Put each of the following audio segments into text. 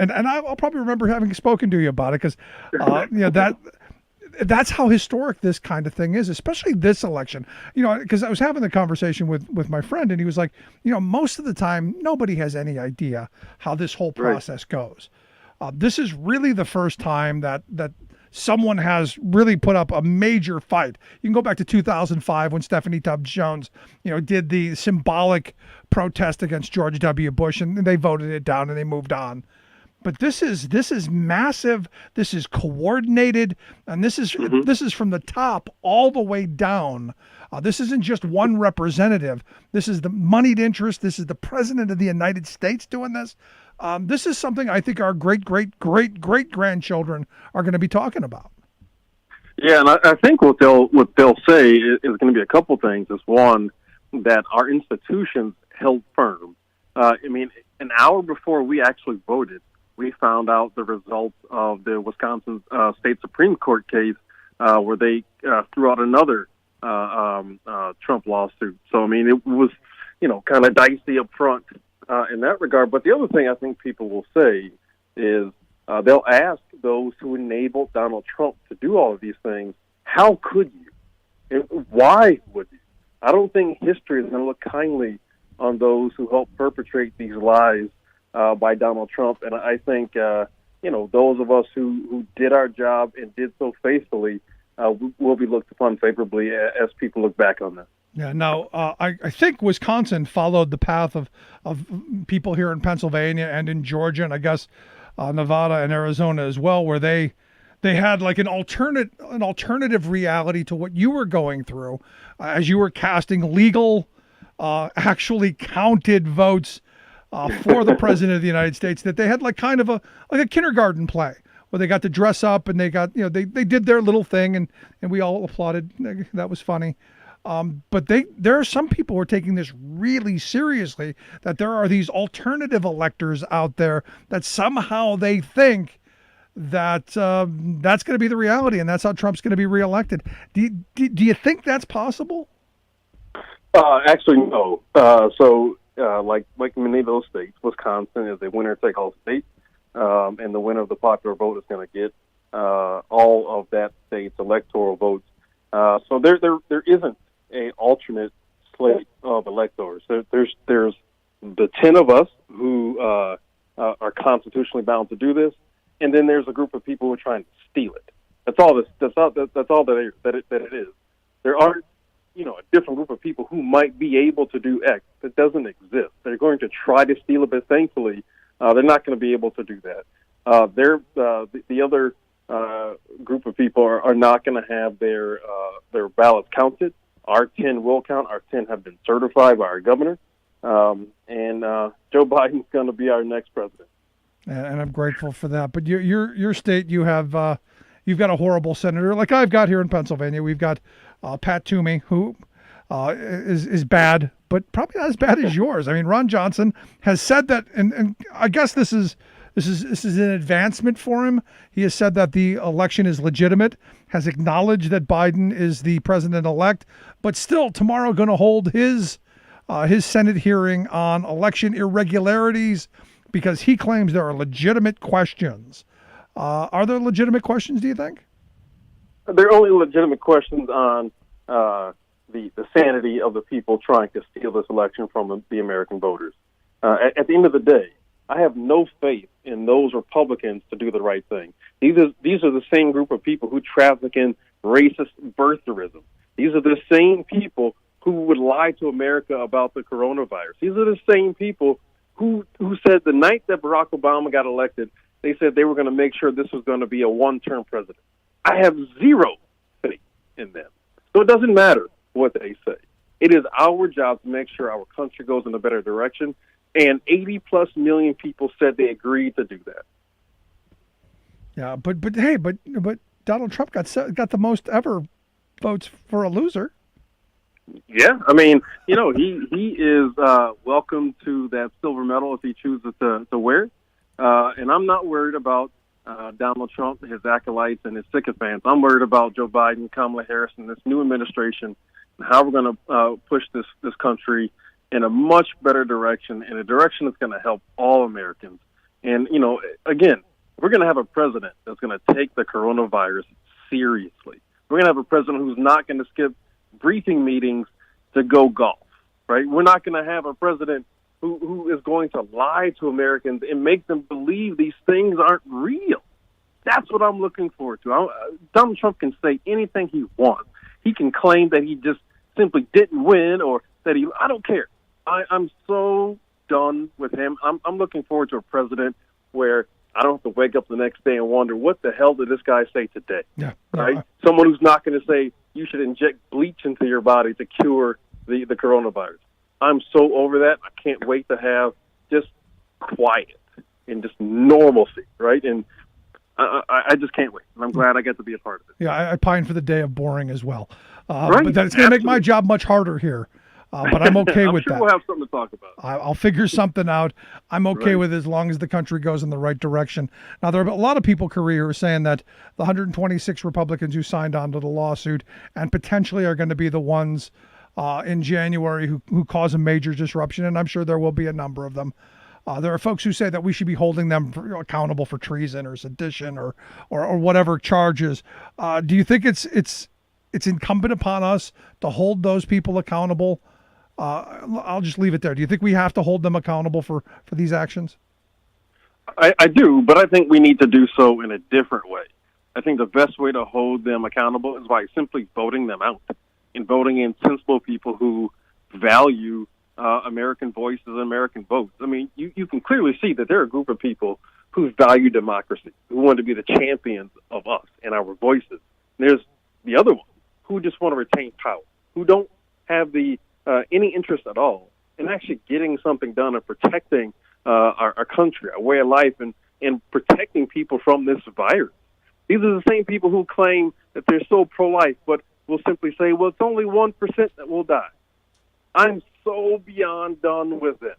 and I'll probably remember having spoken to you about it because, that's how historic this kind of thing is, especially this election. Because I was having the conversation with my friend, and he was like, most of the time nobody has any idea how this whole process goes. This is really the first time that someone has really put up a major fight. You can go back to 2005 when Stephanie Tubbs Jones, did the symbolic protest against George W. Bush, and they voted it down and they moved on. But this is massive. This is coordinated, and this is from the top all the way down. This isn't just one representative. This is the moneyed interest. This is the president of the United States doing this. This is something I think our great grandchildren are going to be talking about. Yeah, and I think what they'll say is going to be a couple things. Is one, that our institutions held firm. An hour before we actually voted, we found out the results of the Wisconsin State Supreme Court case where they threw out another Trump lawsuit. So, it was, kind of dicey up front in that regard. But the other thing I think people will say is they'll ask those who enabled Donald Trump to do all of these things, how could you? And why would you? I don't think history is going to look kindly on those who helped perpetrate these lies by Donald Trump. And I think, those of us who did our job and did so faithfully will be looked upon favorably as people look back on this. Yeah. Now, I think Wisconsin followed the path of people here in Pennsylvania and in Georgia, and I guess Nevada and Arizona as well, where they had like an alternative reality to what you were going through as you were casting legal, actually counted votes for the president of the United States. That they had like kind of a kindergarten play where they got to dress up and they got they did their little thing and we all applauded. That was funny. But there are some people who are taking this really seriously, that there are these alternative electors out there that somehow they think that that's going to be the reality and that's how Trump's going to be reelected. Do you think that's possible? Actually, no. Like many of those states, Wisconsin is a winner-take-all state, and the winner of the popular vote is going to get all of that state's electoral votes. So there isn't an alternate slate of electors. There's the 10 of us who are constitutionally bound to do this, and then there's a group of people who are trying to steal it. That's all that it is. There aren't a different group of people who might be able to do X. That doesn't exist. They're going to try to steal it, but thankfully they're not going to be able to do that. The other group of people are not going to have their ballots counted. Our 10 will count. Our 10 have been certified by our governor, and Joe Biden's going to be our next president. And I'm grateful for that. But your state, you have you've got a horrible senator like I've got here in Pennsylvania. We've got Pat Toomey, who is bad, but probably not as bad as yours. I mean, Ron Johnson has said that, and I guess this is an advancement for him. He has said that the election is legitimate, has acknowledged that Biden is the president-elect, but still tomorrow going to hold his Senate hearing on election irregularities because he claims there are legitimate questions. Are there legitimate questions, do you think? There are only legitimate questions on the sanity of the people trying to steal this election from the American voters. At the end of the day, I have no faith in those Republicans to do the right thing. These are the same group of people who traffic in racist birtherism. These are the same people who would lie to America about the coronavirus. These are the same people who said the night that Barack Obama got elected, they said they were going to make sure this was going to be a one-term president. I have zero faith in them. So it doesn't matter what they say. It is our job to make sure our country goes in a better direction. And 80+ million people said they agreed to do that. Yeah, but Donald Trump got the most ever votes for a loser. Yeah, I mean, he is welcome to that silver medal if he chooses to wear it. And I'm not worried about Donald Trump, his acolytes, and his sycophants. I'm worried about Joe Biden, Kamala Harris, and this new administration, and how we're going to push this country in a much better direction, in a direction that's going to help all Americans. And, again, we're going to have a president that's going to take the coronavirus seriously. We're going to have a president who's not going to skip briefing meetings to go golf, right? We're not going to have a president who is going to lie to Americans and make them believe these things aren't real. That's what I'm looking forward to. Donald Trump can say anything he wants. He can claim that he just simply didn't win or that I don't care. I'm so done with him. I'm looking forward to a president where I don't have to wake up the next day and wonder, what the hell did this guy say today? Yeah. Right? Someone who's not going to say you should inject bleach into your body to cure the coronavirus. I'm so over that. I can't wait to have just quiet and just normalcy, right? And I just can't wait. And I'm glad I get to be a part of it. Yeah, I pine for the day of boring as well. Right? But it's going to make my job much harder here. But I'm okay with sure that. We'll have something to talk about. I'll figure something out. I'm okay with it as long as the country goes in the right direction. Now, there are a lot of people, Korea, who are saying that the 126 Republicans who signed on to the lawsuit and potentially are going to be the ones in January who cause a major disruption, and I'm sure there will be a number of them. There are folks who say that we should be holding them accountable for treason or sedition or whatever charges. Do you think it's incumbent upon us to hold those people accountable? I'll just leave it there. Do you think we have to hold them accountable for these actions? I do, but I think we need to do so in a different way. I think the best way to hold them accountable is by simply voting them out and voting in sensible people who value American voices and American votes. I mean, you can clearly see that there are a group of people who value democracy, who want to be the champions of us and our voices. And there's the other ones who just want to retain power, who don't have any interest at all in actually getting something done and protecting our country, our way of life, and protecting people from this virus. These are the same people who claim that they're so pro-life, but will simply say, well, it's only 1% that will die. I'm so beyond done with it.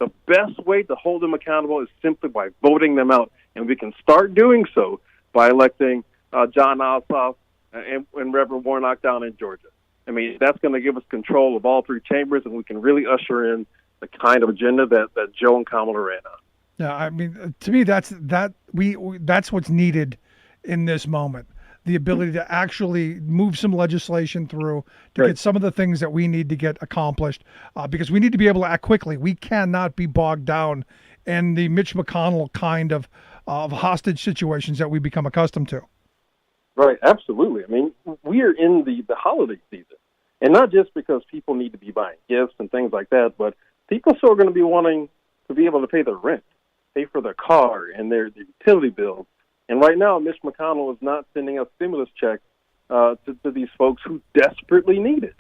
The best way to hold them accountable is simply by voting them out, and we can start doing so by electing John Ossoff and Reverend Warnock down in Georgia. I mean, that's going to give us control of all three chambers, and we can really usher in the kind of agenda that Joe and Kamala ran on. Yeah, I mean, to me, that's what's needed in this moment. The ability to actually move some legislation through to get some of the things that we need to get accomplished, because we need to be able to act quickly. We cannot be bogged down in the Mitch McConnell kind of hostage situations that we become accustomed to. Right, absolutely. I mean, we are in the holiday season, and not just because people need to be buying gifts and things like that, but people still are going to be wanting to be able to pay their rent, pay for their car and their utility bills. And right now, Mitch McConnell is not sending us stimulus checks to these folks who desperately need it.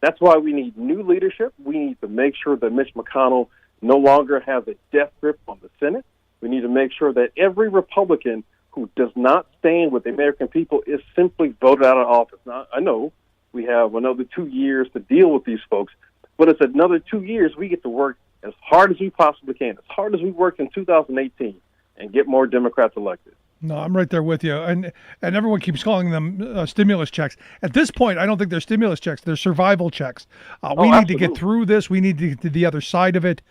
That's why we need new leadership. We need to make sure that Mitch McConnell no longer has a death grip on the Senate. We need to make sure that every Republican who does not stand with the American people is simply voted out of office. Now, I know we have another 2 years to deal with these folks, but it's another 2 years we get to work as hard as we possibly can, as hard as we worked in 2018, and get more Democrats elected. No, I'm right there with you. And everyone keeps calling them stimulus checks. At this point, I don't think they're stimulus checks. They're survival checks. We need to get through this. We need to get to the other side of it.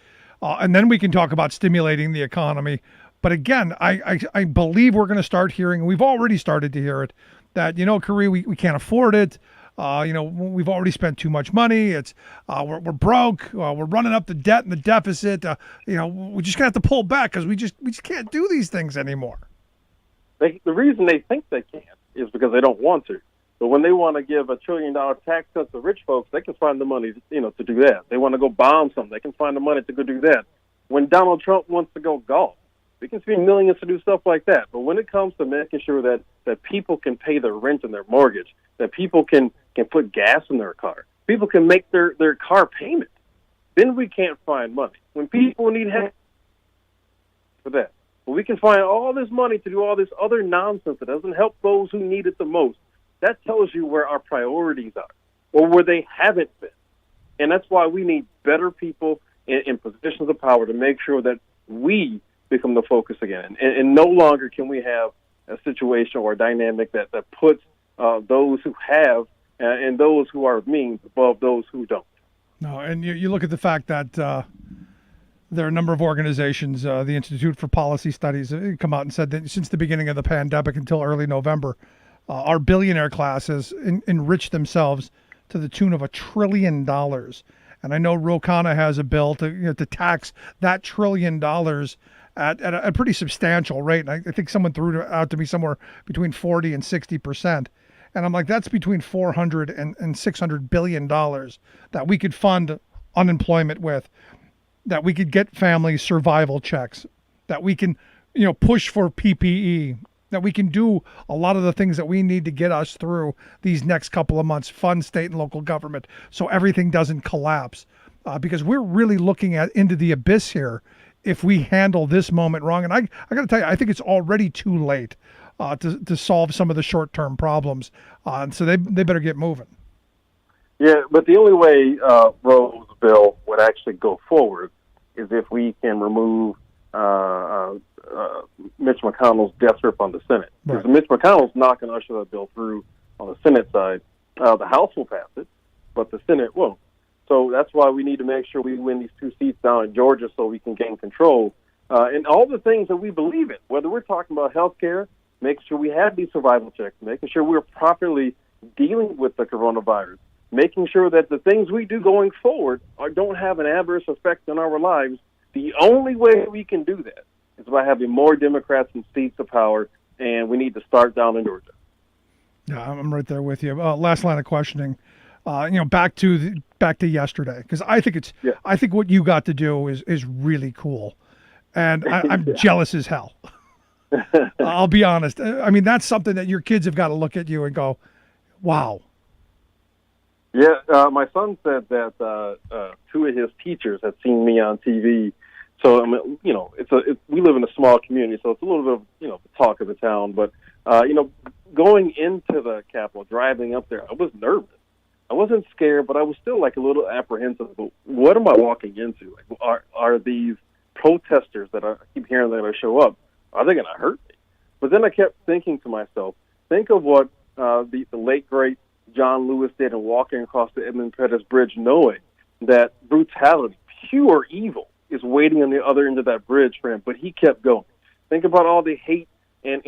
And then we can talk about stimulating the economy. But again, I believe we're going to start hearing, and we've already started to hear it, that, Korea, we can't afford it. We've already spent too much money. It's we're broke. We're running up the debt and the deficit. We just have to pull back because we just can't do these things anymore. The reason they think they can't is because they don't want to. But when they want to give $1 trillion tax cut to rich folks, they can find the money, to do that. They want to go bomb something, they can find the money to go do that. When Donald Trump wants to go golf, we can spend millions to do stuff like that. But when it comes to making sure that people can pay their rent and their mortgage, that people can put gas in their car, people can make their car payment, then we can't find money. When people need help for that, when we can find all this money to do all this other nonsense that doesn't help those who need it the most, that tells you where our priorities are or where they haven't been. And that's why we need better people in positions of power to make sure that we become the focus again. And no longer can we have a situation or a dynamic that puts those who have and those who are means above those who don't. No, and you look at the fact that There are a number of organizations, the Institute for Policy Studies, come out and said that since the beginning of the pandemic until early November, our billionaire class has enriched themselves to the tune of $1 trillion. And I know Ro Khanna has a bill to tax that $1 trillion at a pretty substantial rate. And I think someone threw it out to me somewhere between 40 and 60%. And I'm like, that's between 400 and $600 billion that we could fund unemployment with, that we could get families survival checks, that we can, push for PPE, that we can do a lot of the things that we need to get us through these next couple of months, fund state and local government, so everything doesn't collapse. Because we're really looking into the abyss here if we handle this moment wrong. And I got to tell you, I think it's already too late to solve some of the short-term problems. So they better get moving. Yeah, but the only way Roe's bill would actually go forward is if we can remove Mitch McConnell's death grip on the Senate. Because Mitch McConnell's not going to usher that bill through on the Senate side. The House will pass it, but the Senate won't. So that's why we need to make sure we win these 2 seats down in Georgia so we can gain control. And all the things that we believe in, whether we're talking about health care, making sure we have these survival checks, making sure we're properly dealing with the coronavirus, making sure that the things we do going forward don't have an adverse effect on our lives. The only way we can do that is by having more Democrats in seats of power, and we need to start down in Georgia. Yeah, I'm right there with you. Last line of questioning. Back to yesterday, because I think what you got to do is really cool, and I'm jealous as hell. I'll be honest. I mean, that's something that your kids have got to look at you and go, "Wow." Yeah, my son said that 2 of his teachers had seen me on TV. So I mean, we live in a small community, so it's a little bit of the talk of the town. But going into the Capitol, driving up there, I was nervous. I wasn't scared, but I was still like a little apprehensive. What am I walking into? Like, are these protesters that I keep hearing that I show up? Are they going to hurt me? But then I kept thinking to myself, think of what the late great John Lewis did in walking across the Edmund Pettus Bridge, knowing that brutality, pure evil, is waiting on the other end of that bridge for him. But he kept going. Think about all the hate and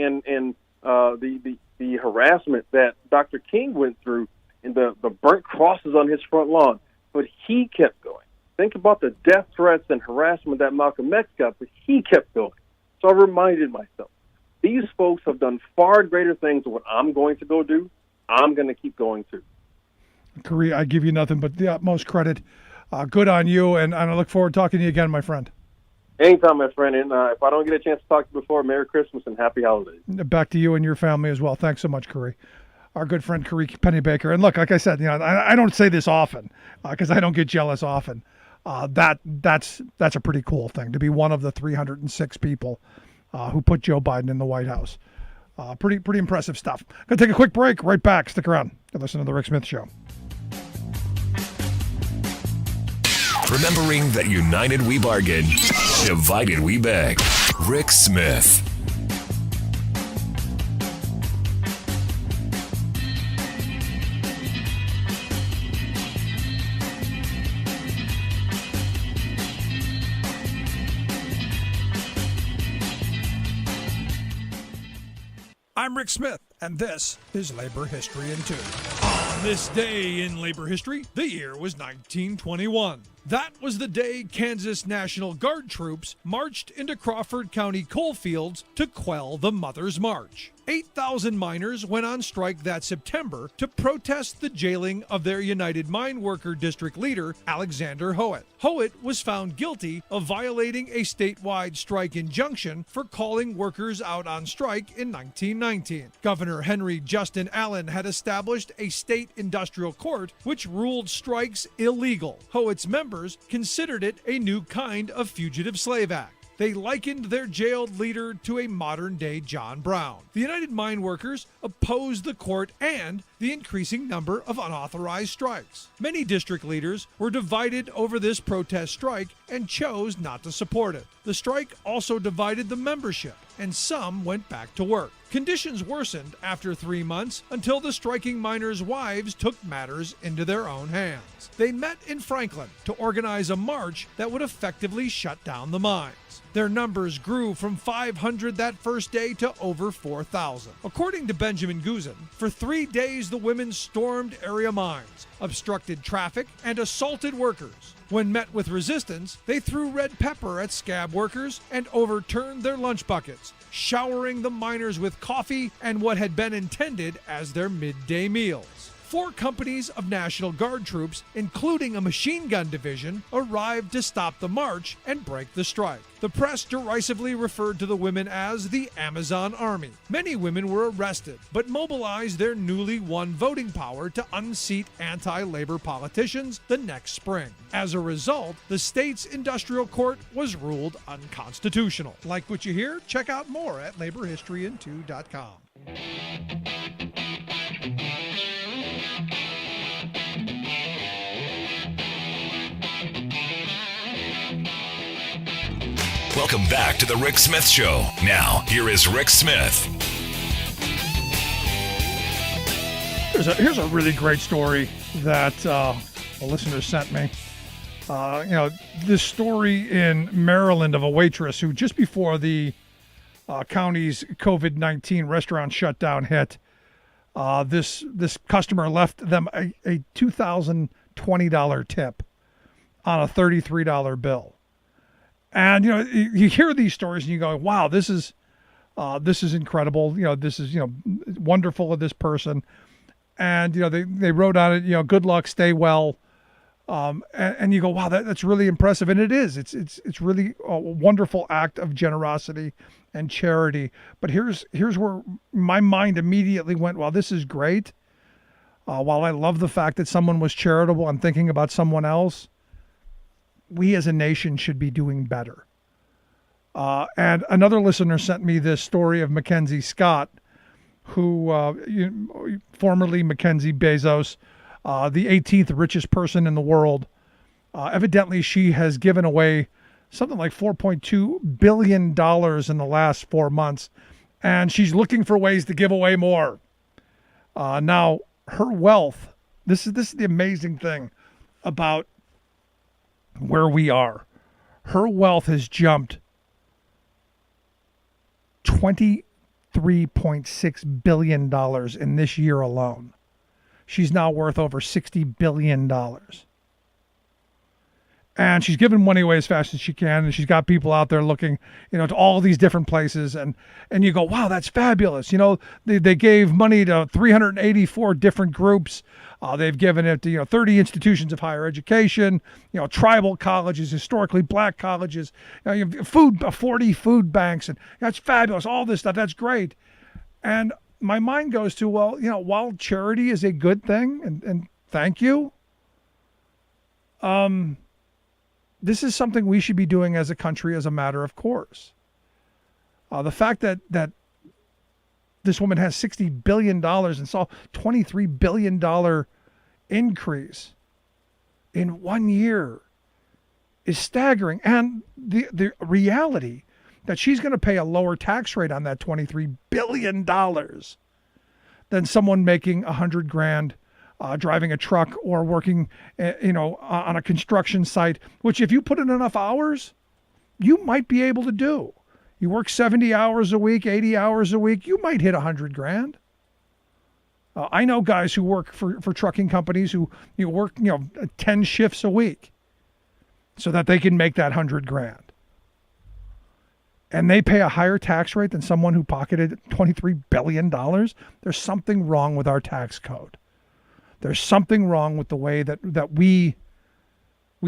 the harassment that Dr. King went through and the burnt crosses on his front lawn. But he kept going. Think about the death threats and harassment that Malcolm X got, but he kept going. So I reminded myself, these folks have done far greater things than what I'm going to go do. I'm going to keep going too. Corey, I give you nothing but the utmost credit. Good on you, and I look forward to talking to you again, my friend. Anytime, my friend. And if I don't get a chance to talk to you before, Merry Christmas and Happy Holidays. Back to you and your family as well. Thanks so much, Corey. Our good friend, Corey Pennybaker. And look, like I said, I don't say this often because I don't get jealous often. That's a pretty cool thing to be one of the 306 people who put Joe Biden in the White House. Pretty impressive stuff. Gonna take a quick break. Right back. Stick around. Listen to the Rick Smith Show. Remembering that united we bargain, divided we beg. Rick Smith. I'm Rick Smith, and this is Labor History in 2. On this day in labor history, the year was 1921. That was the day Kansas National Guard troops marched into Crawford County coalfields to quell the Mother's March. 8,000 miners went on strike that September to protest the jailing of their United Mine Worker District leader, Alexander Howitt. Howitt was found guilty of violating a statewide strike injunction for calling workers out on strike in 1919. Governor Henry Justin Allen had established a state industrial court which ruled strikes illegal. Howitt's members considered it a new kind of fugitive slave act. They likened their jailed leader to a modern-day John Brown. The United Mine Workers opposed the court and the increasing number of unauthorized strikes. Many district leaders were divided over this protest strike and chose not to support it. The strike also divided the membership, and some went back to work. Conditions worsened after 3 months until the striking miners' wives took matters into their own hands. They met in Franklin to organize a march that would effectively shut down the mines. Their numbers grew from 500 that first day to over 4,000. According to Benjamin Guzin, for 3 days the women stormed area mines, obstructed traffic, and assaulted workers. When met with resistance, they threw red pepper at scab workers and overturned their lunch buckets, showering the miners with coffee and what had been intended as their midday meals. 4 companies of National Guard troops, including a machine gun division, arrived to stop the march and break the strike. The press derisively referred to the women as the Amazon Army. Many women were arrested, but mobilized their newly won voting power to unseat anti-labor politicians the next spring. As a result, the state's industrial court was ruled unconstitutional. Like what you hear? Check out more at laborhistoryin2.com. Welcome back to the Rick Smith Show. Now, here is Rick Smith. Here's a really great story that a listener sent me. This story in Maryland of a waitress who just before the county's COVID-19 restaurant shutdown hit, this customer left them a $2,020 tip on a $33 bill. And you hear these stories and you go, "Wow, this is incredible. This is wonderful of this person." And they wrote on it, "Good luck, stay well." And you go, "Wow, that's really impressive." And it is. It's really a wonderful act of generosity and charity. But here's where my mind immediately went, "Well, this is great. While I love the fact that someone was charitable and thinking about someone else, we as a nation should be doing better." And another listener sent me this story of Mackenzie Scott, who formerly Mackenzie Bezos, the 18th richest person in the world. Evidently, she has given away something like $4.2 billion in the last 4 months, and she's looking for ways to give away more. Now, her wealth, this is the amazing thing about where we are. Her wealth has jumped $23.6 billion in this year alone. She's now worth over $60 billion. And she's giving money away as fast as she can. And she's got people out there looking, to all these different places. And you go, "Wow, that's fabulous." They gave money to 384 different groups. They've given it to 30 institutions of higher education, tribal colleges, historically black colleges, 40 food banks, and that's fabulous. All this stuff, that's great. And my mind goes to, well, while charity is a good thing, and thank you, this is something we should be doing as a country as a matter of course. The fact that this woman has $60 billion and saw $23 billion increase in 1 year is staggering. And the reality that she's going to pay a lower tax rate on that $23 billion than someone making $100,000 driving a truck or working, on a construction site, which if you put in enough hours, you might be able to do. You work 70 hours a week, 80 hours a week, you might hit $100,000. I know guys who work for trucking companies who work 10 shifts a week so that they can make that $100,000. And they pay a higher tax rate than someone who pocketed $23 billion. There's something wrong with our tax code. There's something wrong with the way that we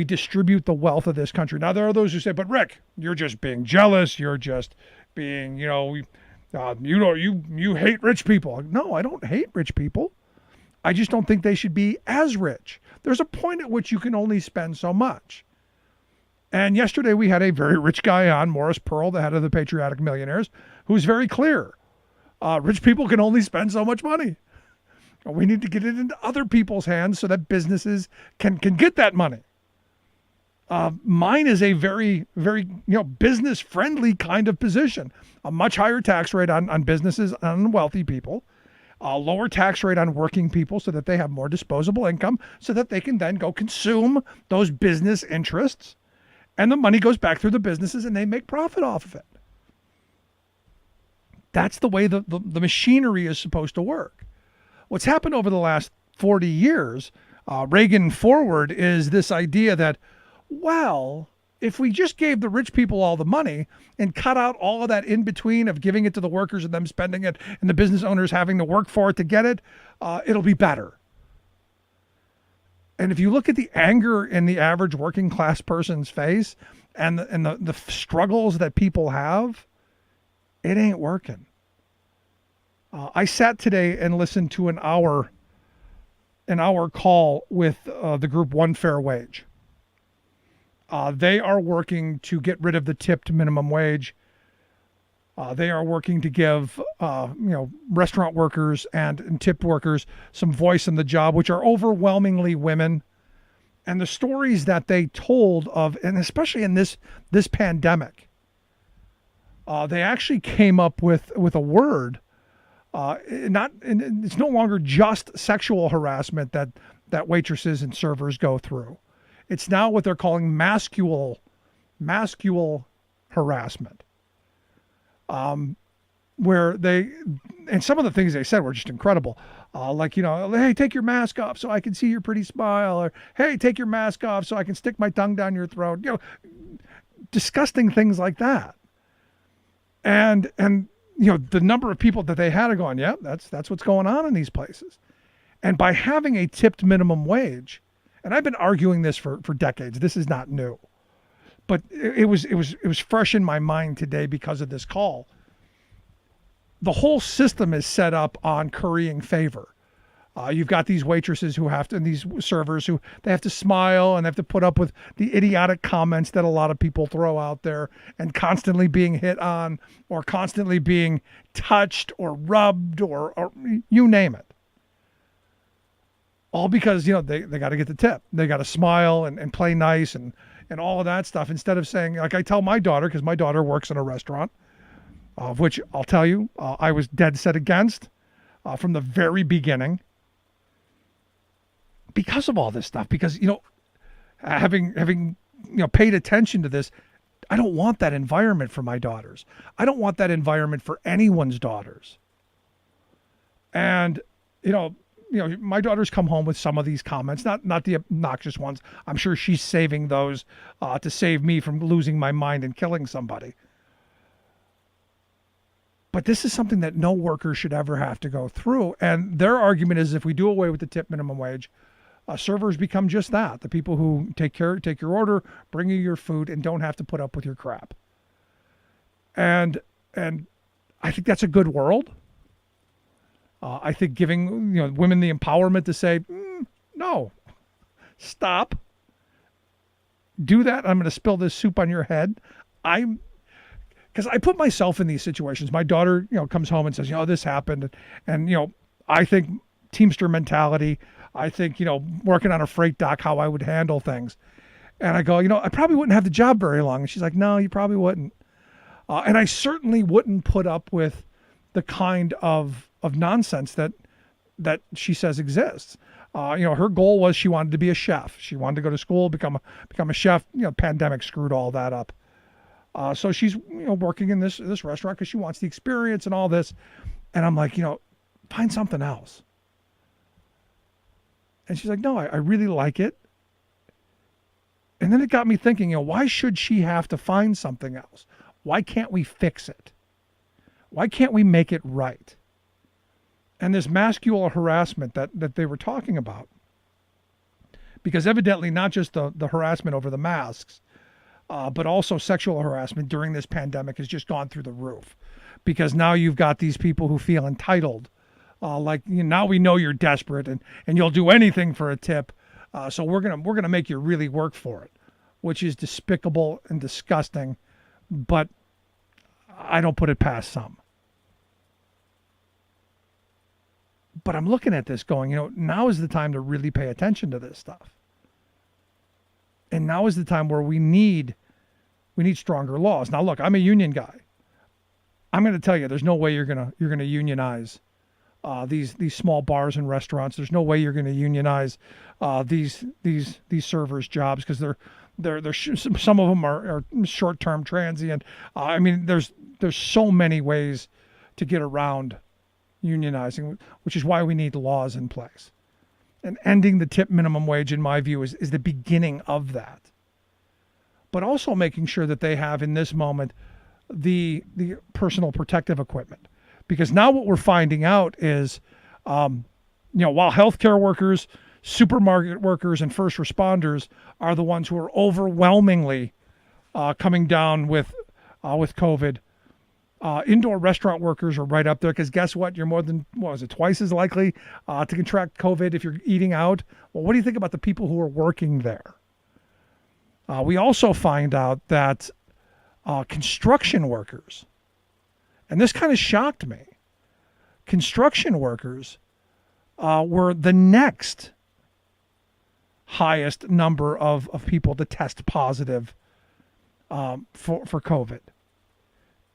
distribute the wealth of this country. Now, there are those who say, "But Rick, you're just being jealous. You're just being, you hate rich people." No, I don't hate rich people. I just don't think they should be as rich. There's a point at which you can only spend so much. And yesterday we had a very rich guy on, Morris Pearl, the head of the Patriotic Millionaires, who's very clear. Rich people can only spend so much money. We need to get it into other people's hands so that businesses can get that money. Mine is a very, very business friendly kind of position. A much higher tax rate on businesses and on wealthy people. A lower tax rate on working people so that they have more disposable income so that they can then go consume those business interests. And the money goes back through the businesses and they make profit off of it. That's the way the machinery is supposed to work. What's happened over the last 40 years, Reagan forward, is this idea that, well, if we just gave the rich people all the money and cut out all of that in between of giving it to the workers and them spending it and the business owners having to work for it to get it, it'll be better. And if you look at the anger in the average working class person's face and the struggles that people have, it ain't working. I sat today and listened to an hour call with the group One Fair Wage. They are working to get rid of the tipped minimum wage. They are working to give restaurant workers and tipped workers some voice in the job, which are overwhelmingly women. And the stories that they told of, and especially in this pandemic, they actually came up with a word. It's no longer just sexual harassment that waitresses and servers go through. It's now what they're calling masculine harassment. Where and some of the things they said were just incredible. Hey, take your mask off so I can see your pretty smile, or hey, take your mask off so I can stick my tongue down your throat. Disgusting things like that. And the number of people that they had are going, yeah, that's what's going on in these places. And by having a tipped minimum wage, and I've been arguing this for decades. This is not new, but it was fresh in my mind today because of this call. The whole system is set up on currying favor. You've got these waitresses who have to, and these servers who they have to smile and they have to put up with the idiotic comments that a lot of people throw out there, and constantly being hit on or constantly being touched or rubbed or you name it. All because, they got to get the tip. They got to smile and play nice and all of that stuff, instead of saying, like I tell my daughter, because my daughter works in a restaurant, of which I'll tell you, I was dead set against from the very beginning because of all this stuff. Because, having paid attention to this, I don't want that environment for my daughters. I don't want that environment for anyone's daughters. And, my daughter's come home with some of these comments, not the obnoxious ones. I'm sure she's saving those to save me from losing my mind and killing somebody. But this is something that no worker should ever have to go through. And their argument is, if we do away with the tip minimum wage, servers become just that. The people who take your order, bring you your food, and don't have to put up with your crap. And I think that's a good world. I think giving women the empowerment to say, no, stop, do that. I'm going to spill this soup on your head. Because I put myself in these situations. My daughter, comes home and says, this happened. And, I think Teamster mentality, I think, working on a freight dock, how I would handle things. And I go, I probably wouldn't have the job very long. And she's like, no, you probably wouldn't. And I certainly wouldn't put up with the kind of nonsense that she says exists. Her goal was she wanted to be a chef. She wanted to go to school, become a chef. Pandemic screwed all that up. So she's working in this restaurant because she wants the experience and all this. And I'm like, find something else. And she's like, no, I really like it. And then it got me thinking, why should she have to find something else? Why can't we fix it? Why can't we make it right? And this masculine harassment that they were talking about, because evidently not just the harassment over the masks, but also sexual harassment during this pandemic has just gone through the roof, because now you've got these people who feel entitled. Now we know you're desperate and you'll do anything for a tip. So we're going to make you really work for it. which is despicable and disgusting, but I don't put it past some. But I'm looking at this going, now is the time to really pay attention to this stuff. And now is the time where we need stronger laws. Now, look, I'm a union guy. I'm going to tell you, there's no way you're going to unionize these small bars and restaurants. There's no way you're going to unionize these servers' jobs, because some of them are short-term transient. I mean, there's so many ways to get around unionizing, which is why we need laws in place. And ending the tip minimum wage, in my view, is the beginning of that. But also making sure that they have, in this moment, the personal protective equipment. Because now what we're finding out is, while healthcare workers, supermarket workers, and first responders are the ones who are overwhelmingly coming down with COVID, indoor restaurant workers are right up there, because guess what? You're more than, twice as likely to contract COVID if you're eating out. Well, what do you think about the people who are working there? We also find out that construction workers, and this kind of shocked me, construction workers were the next highest number of people to test positive for COVID.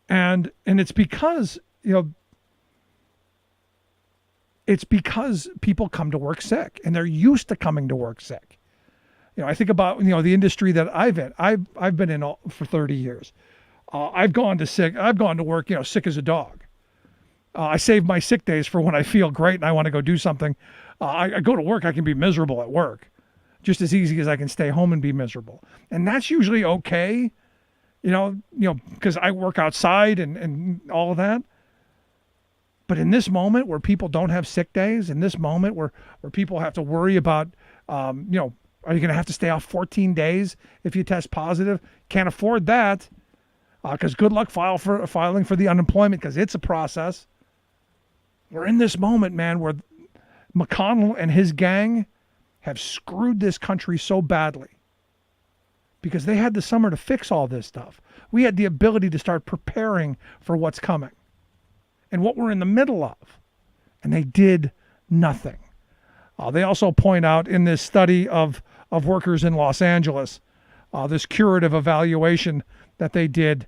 And it's because, people come to work sick, and they're used to coming to work sick. I think about, the industry that I've been in for 30 years. I've gone to work, sick as a dog. I save my sick days for when I feel great and I want to go do something. I go to work, I can be miserable at work, just as easy as I can stay home and be miserable. And that's usually okay, because I work outside and all of that. But in this moment where people don't have sick days, in this moment where people have to worry about, are you going to have to stay off 14 days if you test positive? Can't afford that, because good luck filing for the unemployment, because it's a process. We're in this moment, man, where McConnell and his gang have screwed this country so badly, because they had the summer to fix all this stuff. We had the ability to start preparing for what's coming and what we're in the middle of, and they did nothing. They also point out in this study of workers in Los Angeles, this curative evaluation that they did,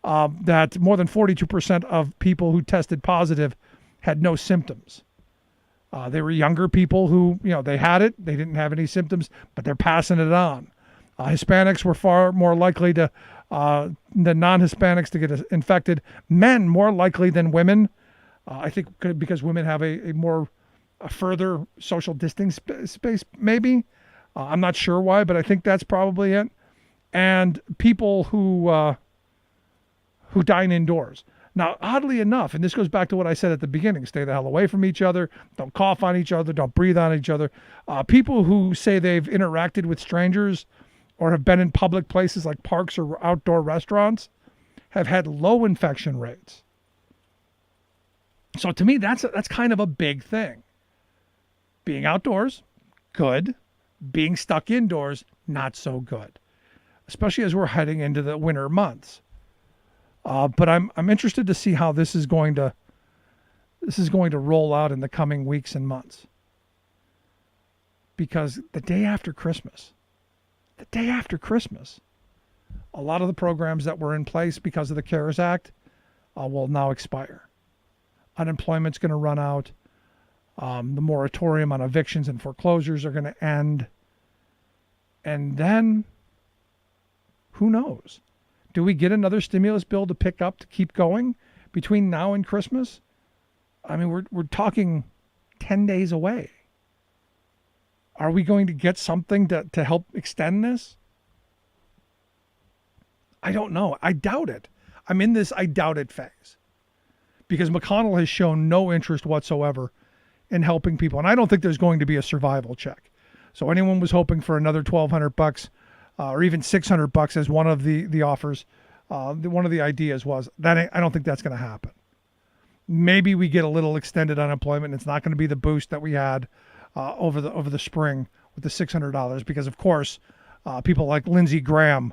that more than 42% of people who tested positive had no symptoms. They were younger people who, they had it, they didn't have any symptoms, but they're passing it on. Hispanics were far more likely than non-Hispanics to get infected. Men more likely than women, I think because women have a further social distancing space, maybe. I'm not sure why, but I think that's probably it. And people who dine indoors. Now, oddly enough, and this goes back to what I said at the beginning, stay the hell away from each other, don't cough on each other, don't breathe on each other. People who say they've interacted with strangers or have been in public places like parks or outdoor restaurants have had low infection rates. So to me, that's kind of a big thing. Being outdoors, good. Being stuck indoors, not so good, especially as we're heading into the winter months. But I'm interested to see how this is going to roll out in the coming weeks and months. Because the day after Christmas, a lot of the programs that were in place because of the CARES Act will now expire. Unemployment's going to run out. The moratorium on evictions and foreclosures are going to end. And then, who knows? Do we get another stimulus bill to pick up to keep going between now and Christmas? I mean, we're talking 10 days away. Are we going to get something to help extend this? I don't know. I doubt it. I'm in this I doubt it phase, because McConnell has shown no interest whatsoever in helping people. And I don't think there's going to be a survival check. So anyone was hoping for another $1,200 or even $600 as one of the offers, one of the ideas was that I don't think that's going to happen. Maybe we get a little extended unemployment, and it's not going to be the boost that we had over the spring with the $600, because of course People like Lindsey Graham,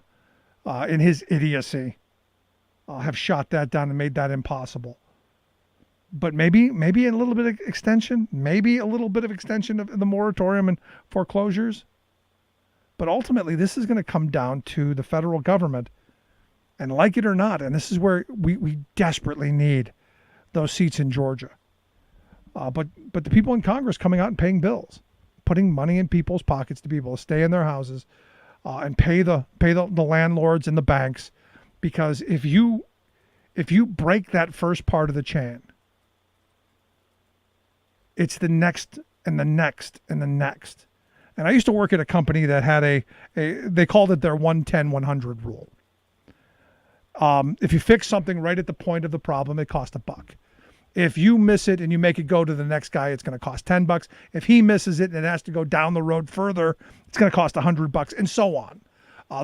in his idiocy, have shot that down and made that impossible. But maybe a little bit of extension, of the moratorium and foreclosures. But ultimately, this is going to come down to the federal government, and like it or not, and this is where we desperately need those seats in Georgia. But the people in Congress coming out and paying bills, putting money in people's pockets to be able to stay in their houses, and pay the landlords and the banks, because if you break that first part of the chain, it's the next and the next and the next. And I used to work at a company that had they called it their 110-100 rule. If you fix something right at the point of the problem, it costs $1. If you miss it and you make it go to the next guy, it's going to cost $10. If he misses it and it has to go down the road further, it's going to cost $100, and so on.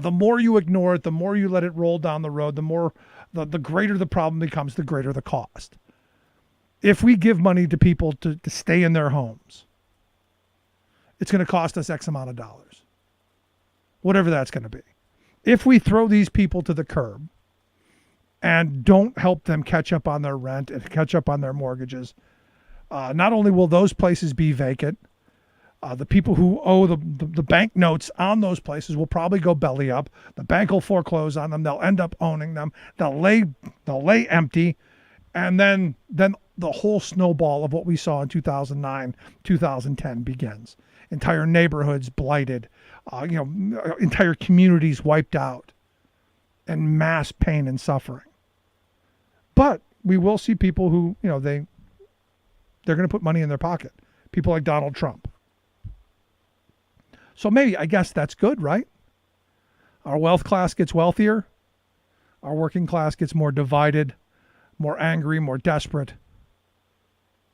The more you ignore it, the more you let it roll down the road, the greater the problem becomes, the greater the cost. If we give money to people to stay in their homes, it's going to cost us X amount of dollars, whatever that's going to be. If we throw these people to the curb and don't help them catch up on their rent and catch up on their mortgages, not only will those places be vacant, the people who owe the bank notes on those places will probably go belly up. The bank will foreclose on them. They'll end up owning them. They'll lay empty, and then the whole snowball of what we saw in 2009, 2010 begins. Entire neighborhoods blighted, entire communities wiped out, and mass pain and suffering. But we will see people who, they're going to put money in their pocket. People like Donald Trump. So maybe, I guess that's good, right? Our wealth class gets wealthier. Our working class gets more divided, more angry, more desperate,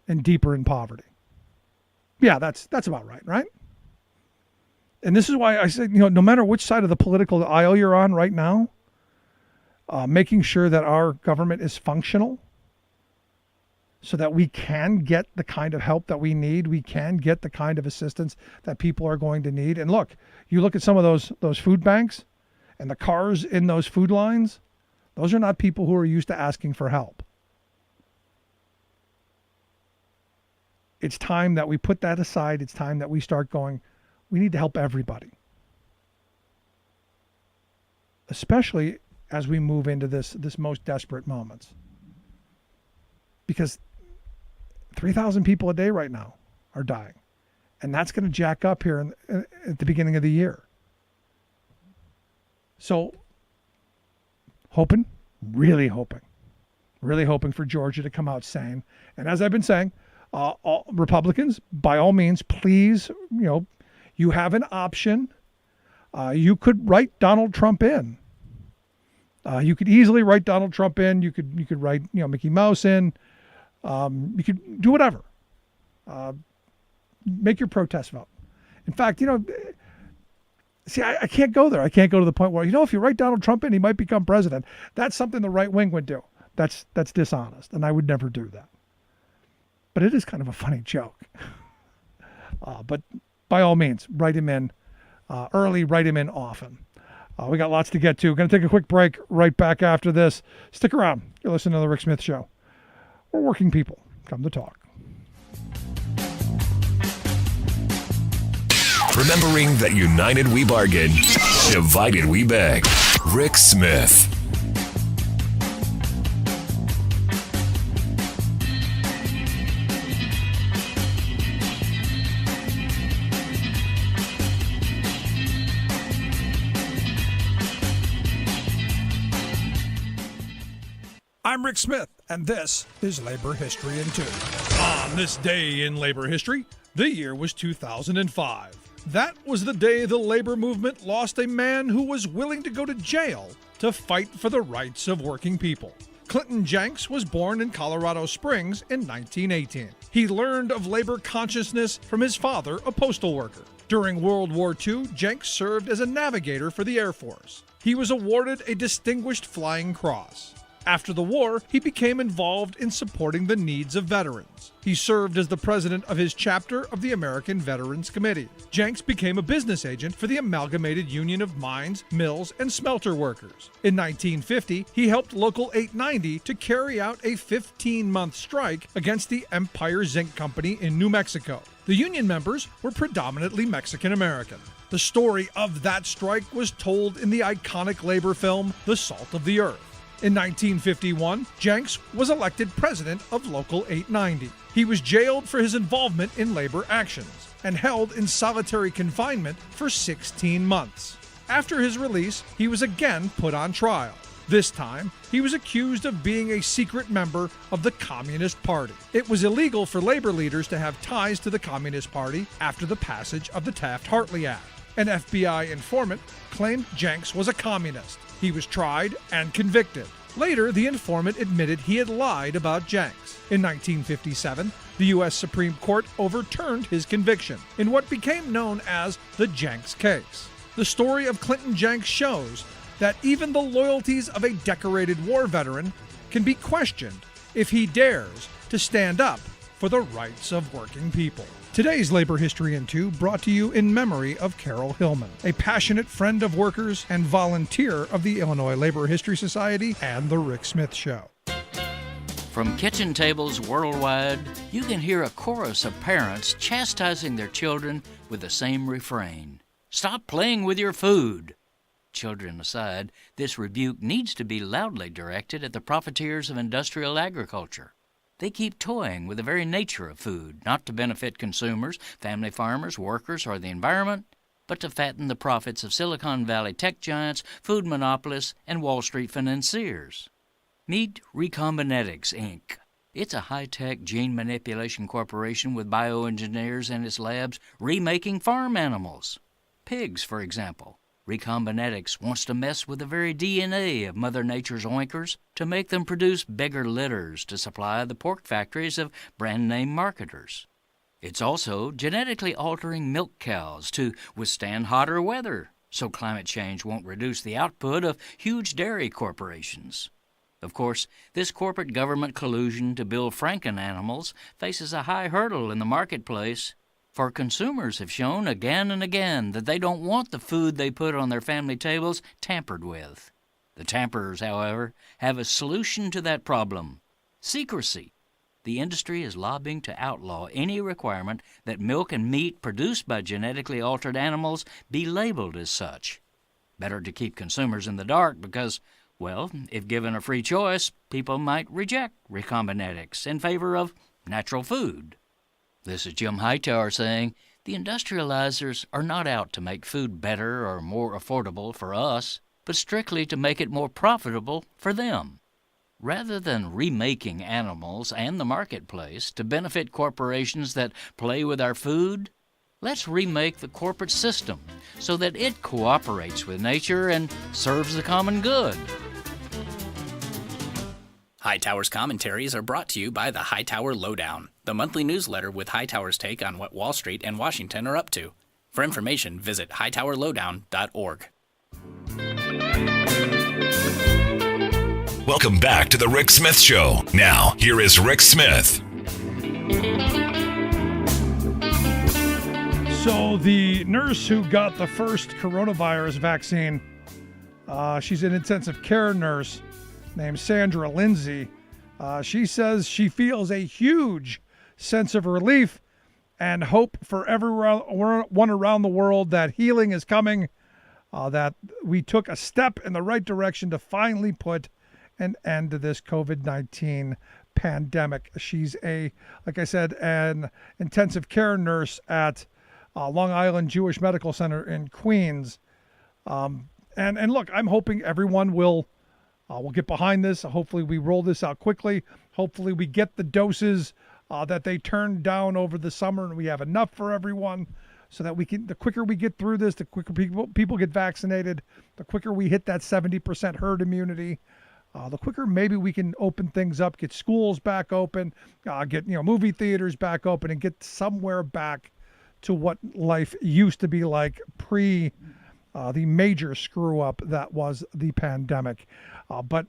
and deeper in poverty. Yeah, that's about right? And this is why I say, no matter which side of the political aisle you're on right now, making sure that our government is functional so that we can get the kind of help that we need, we can get the kind of assistance that people are going to need. And look, you look at some of those food banks and the cars in those food lines, those are not people who are used to asking for help. It's time that we put that aside. It's time that we start going, we need to help everybody. Especially as we move into this most desperate moments. Because 3,000 people a day right now are dying. And that's going to jack up here at the beginning of the year. So, really hoping for Georgia to come out sane. And as I've been saying, all Republicans, by all means, please, you have an option. You could write Donald Trump in. You could easily write Donald Trump in. You could write, Mickey Mouse in. You could do whatever. Make your protest vote. In fact, see, I can't go there. I can't go to the point where, if you write Donald Trump in, he might become president. That's something the right wing would do. That's dishonest, and I would never do that. But it is kind of a funny joke. But by all means, write him in early, write him in often. We got lots to get to. Going to take a quick break right back after this. Stick around. You're listening to The Rick Smith Show. We're working people. Come to talk. Remembering that united we bargain, divided we beg. Rick Smith. I'm Rick Smith, and this is Labor History in 2. On this day in labor history, the year was 2005. That was the day the labor movement lost a man who was willing to go to jail to fight for the rights of working people. Clinton Jenks was born in Colorado Springs in 1918. He learned of labor consciousness from his father, a postal worker. During World War II, Jenks served as a navigator for the Air Force. He was awarded a Distinguished Flying Cross. After the war, he became involved in supporting the needs of veterans. He served as the president of his chapter of the American Veterans Committee. Jenks became a business agent for the Amalgamated Union of Mines, Mills, and Smelter Workers. In 1950, he helped Local 890 to carry out a 15-month strike against the Empire Zinc Company in New Mexico. The union members were predominantly Mexican-American. The story of that strike was told in the iconic labor film, The Salt of the Earth. In 1951, Jenks was elected president of Local 890. He was jailed for his involvement in labor actions and held in solitary confinement for 16 months. After his release, he was again put on trial. This time, he was accused of being a secret member of the Communist Party. It was illegal for labor leaders to have ties to the Communist Party after the passage of the Taft-Hartley Act. An FBI informant claimed Jenks was a communist. He was tried and convicted. Later, the informant admitted he had lied about Jenks. In 1957, the U.S. Supreme Court overturned his conviction in what became known as the Jenks case. The story of Clinton Jenks shows that even the loyalties of a decorated war veteran can be questioned if he dares to stand up for the rights of working people. Today's Labor History in 2 brought to you in memory of Carol Hillman, a passionate friend of workers and volunteer of the Illinois Labor History Society and The Rick Smith Show. From kitchen tables worldwide, you can hear a chorus of parents chastising their children with the same refrain. Stop playing with your food. Children aside, this rebuke needs to be loudly directed at the profiteers of industrial agriculture. They keep toying with the very nature of food, not to benefit consumers, family farmers, workers, or the environment, but to fatten the profits of Silicon Valley tech giants, food monopolists, and Wall Street financiers. Meet Recombinetics, Inc. It's a high-tech gene manipulation corporation with bioengineers in its labs remaking farm animals. Pigs, for example. Recombinetics wants to mess with the very DNA of Mother Nature's oinkers to make them produce bigger litters to supply the pork factories of brand-name marketers. It's also genetically altering milk cows to withstand hotter weather, so climate change won't reduce the output of huge dairy corporations. Of course, this corporate government collusion to build Franken animals faces a high hurdle in the marketplace. For consumers have shown again and again that they don't want the food they put on their family tables tampered with. The tamperers, however, have a solution to that problem: secrecy. The industry is lobbying to outlaw any requirement that milk and meat produced by genetically altered animals be labeled as such. Better to keep consumers in the dark because, well, if given a free choice, people might reject Recombinetics in favor of natural food. This is Jim Hightower saying, the industrializers are not out to make food better or more affordable for us, but strictly to make it more profitable for them. Rather than remaking animals and the marketplace to benefit corporations that play with our food, let's remake the corporate system so that it cooperates with nature and serves the common good. Hightower's commentaries are brought to you by the Hightower Lowdown, the monthly newsletter with Hightower's take on what Wall Street and Washington are up to. For information, visit hightowerlowdown.org. Welcome back to the Rick Smith Show. Now, here is Rick Smith. So the nurse who got the first coronavirus vaccine, she's an intensive care nurse named Sandra Lindsay. She says she feels a huge sense of relief and hope for everyone around the world that healing is coming, that we took a step in the right direction to finally put an end to this COVID-19 pandemic. She's like I said, an intensive care nurse at Long Island Jewish Medical Center in Queens. And look, I'm hoping everyone will get behind this. Hopefully we roll this out quickly. Hopefully we get the doses that they turned down over the summer and we have enough for everyone so that the quicker we get through this, the quicker people get vaccinated, the quicker we hit that 70% herd immunity, the quicker maybe we can open things up, get schools back open, get movie theaters back open, and get somewhere back to what life used to be like pre the major screw up that was the pandemic. But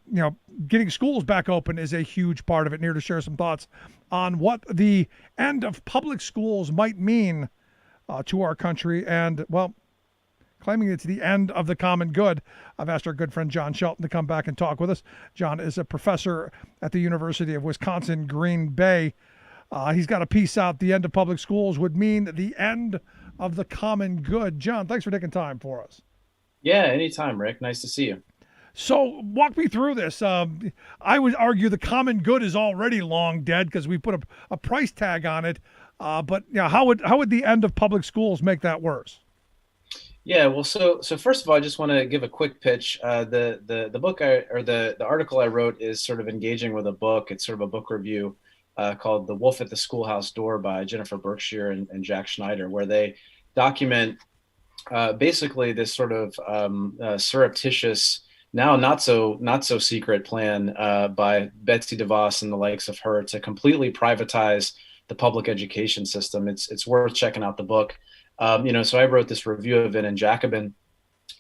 getting schools back open is a huge part of it. And here to share some thoughts on what the end of public schools might mean to our country, and well, claiming it's the end of the common good. I've asked our good friend John Shelton to come back and talk with us. John is a professor at the University of Wisconsin Green Bay. He's got a piece out. The end of public schools would mean the end of the common good. John, thanks for taking time for us. Yeah, anytime, Rick. Nice to see you. So walk me through this. I would argue the common good is already long dead because we put a price tag on it. But how would the end of public schools make that worse? Yeah, well, so first of all, I just want to give a quick pitch. The book the article I wrote is sort of engaging with a book. It's sort of a book review called "The Wolf at the Schoolhouse Door" by Jennifer Berkshire and Jack Schneider, where they document basically this sort of surreptitious, now not so secret plan by Betsy DeVos and the likes of her to completely privatize the public education system. It's worth checking out the book. So I wrote this review of it in Jacobin,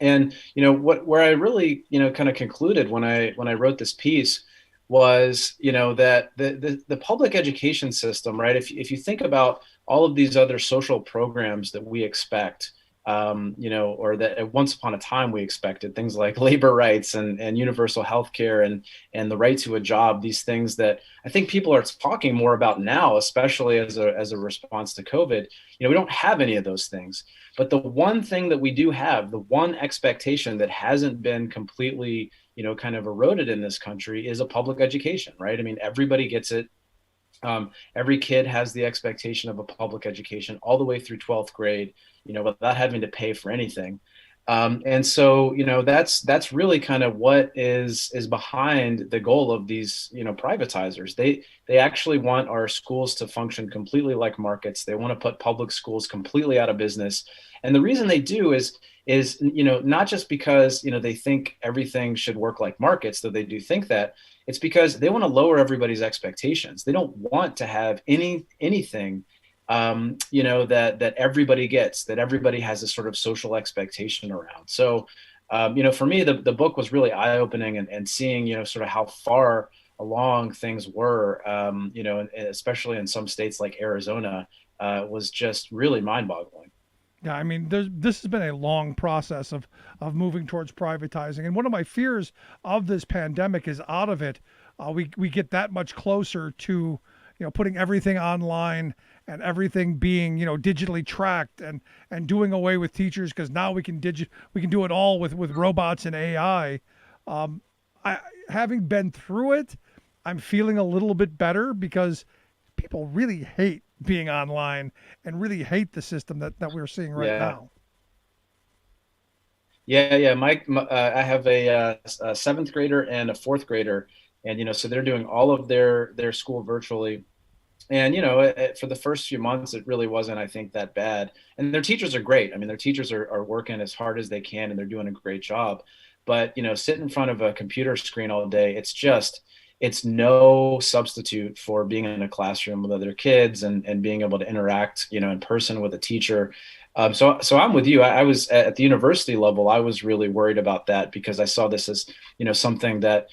and where I really kind of concluded when I wrote this piece was that the public education system, right? If you think about all of these other social programs that we expect, or that once upon a time we expected, things like labor rights and universal health care and the right to a job, these things that I think people are talking more about now, especially as a response to COVID. We don't have any of those things. But the one thing that we do have, the one expectation that hasn't been completely, kind of eroded in this country is a public education, right? I mean, everybody gets it. Every kid has the expectation of a public education all the way through 12th grade, without having to pay for anything. And so, that's really kind of what is behind the goal of these, privatizers. They actually want our schools to function completely like markets. They want to put public schools completely out of business. And the reason they do is not just because, they think everything should work like markets, though they do think that. It's because they want to lower everybody's expectations. They don't want to have anything that everybody gets, that everybody has a sort of social expectation around. So, for me, the book was really eye-opening and seeing, sort of how far along things were, and especially in some states like Arizona, was just really mind-boggling. Yeah, I mean, this has been a long process of moving towards privatizing, and one of my fears of this pandemic is out of it, we get that much closer to putting everything online and everything being digitally tracked and doing away with teachers because now we can do it all with robots and AI. Having been through it, I'm feeling a little bit better because people really hate being online and really hate the system that we're seeing right now. Yeah. I have a seventh grader and a fourth grader, and so they're doing all of their school virtually. And for the first few months, it really wasn't, I think, that bad. And their teachers are great. I mean, their teachers are working as hard as they can, and they're doing a great job. But sitting in front of a computer screen all day, it's no substitute for being in a classroom with other kids and being able to interact, in person with a teacher. So I'm with you. I was at the university level. I was really worried about that because I saw this as, something that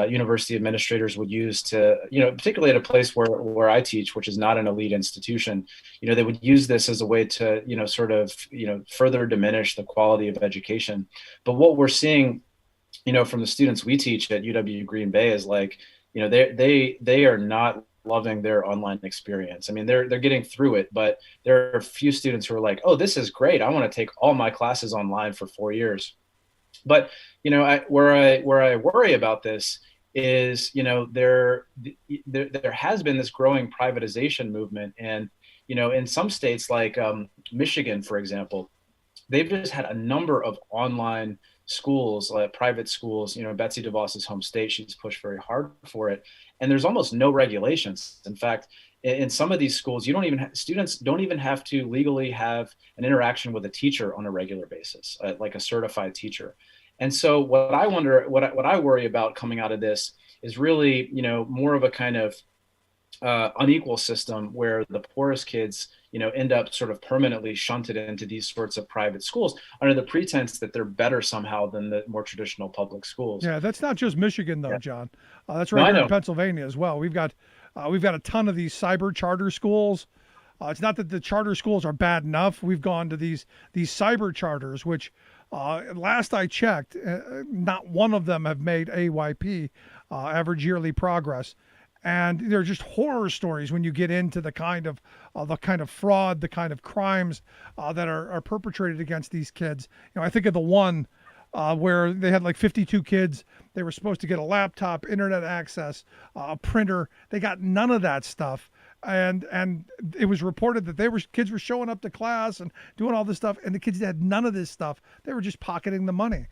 university administrators would use to, particularly at a place where I teach, which is not an elite institution, they would use this as a way to, sort of, further diminish the quality of education. But what we're seeing, from the students we teach at UW Green Bay is like, they are not loving their online experience. I mean, they're getting through it, but there are a few students who are like, oh, this is great. I want to take all my classes online for 4 years. But, where I worry about this is, there has been this growing privatization movement. And, in some states like Michigan, for example, they've just had a number of online schools, private schools. Betsy DeVos's home state, she's pushed very hard for it. And there's almost no regulations. In fact, in some of these schools, students don't even have to legally have an interaction with a teacher on a regular basis, like a certified teacher. And so what I worry about coming out of this is really, more of a kind of unequal system where the poorest kids, end up sort of permanently shunted into these sorts of private schools under the pretense that they're better somehow than the more traditional public schools. Yeah, that's not just Michigan though, Yeah. John. That's No, right I here in know. Pennsylvania as well. We've got a ton of these cyber charter schools. It's not that the charter schools are bad enough. We've gone to these cyber charters, which last I checked, not one of them have made AYP, average yearly progress. And they're just horror stories when you get into the kind of fraud, the kind of crimes that are perpetrated against these kids. I think of the one where they had like 52 kids. They were supposed to get a laptop, internet access, a printer. They got none of that stuff. And it was reported that kids were showing up to class and doing all this stuff, and the kids had none of this stuff. They were just pocketing the money.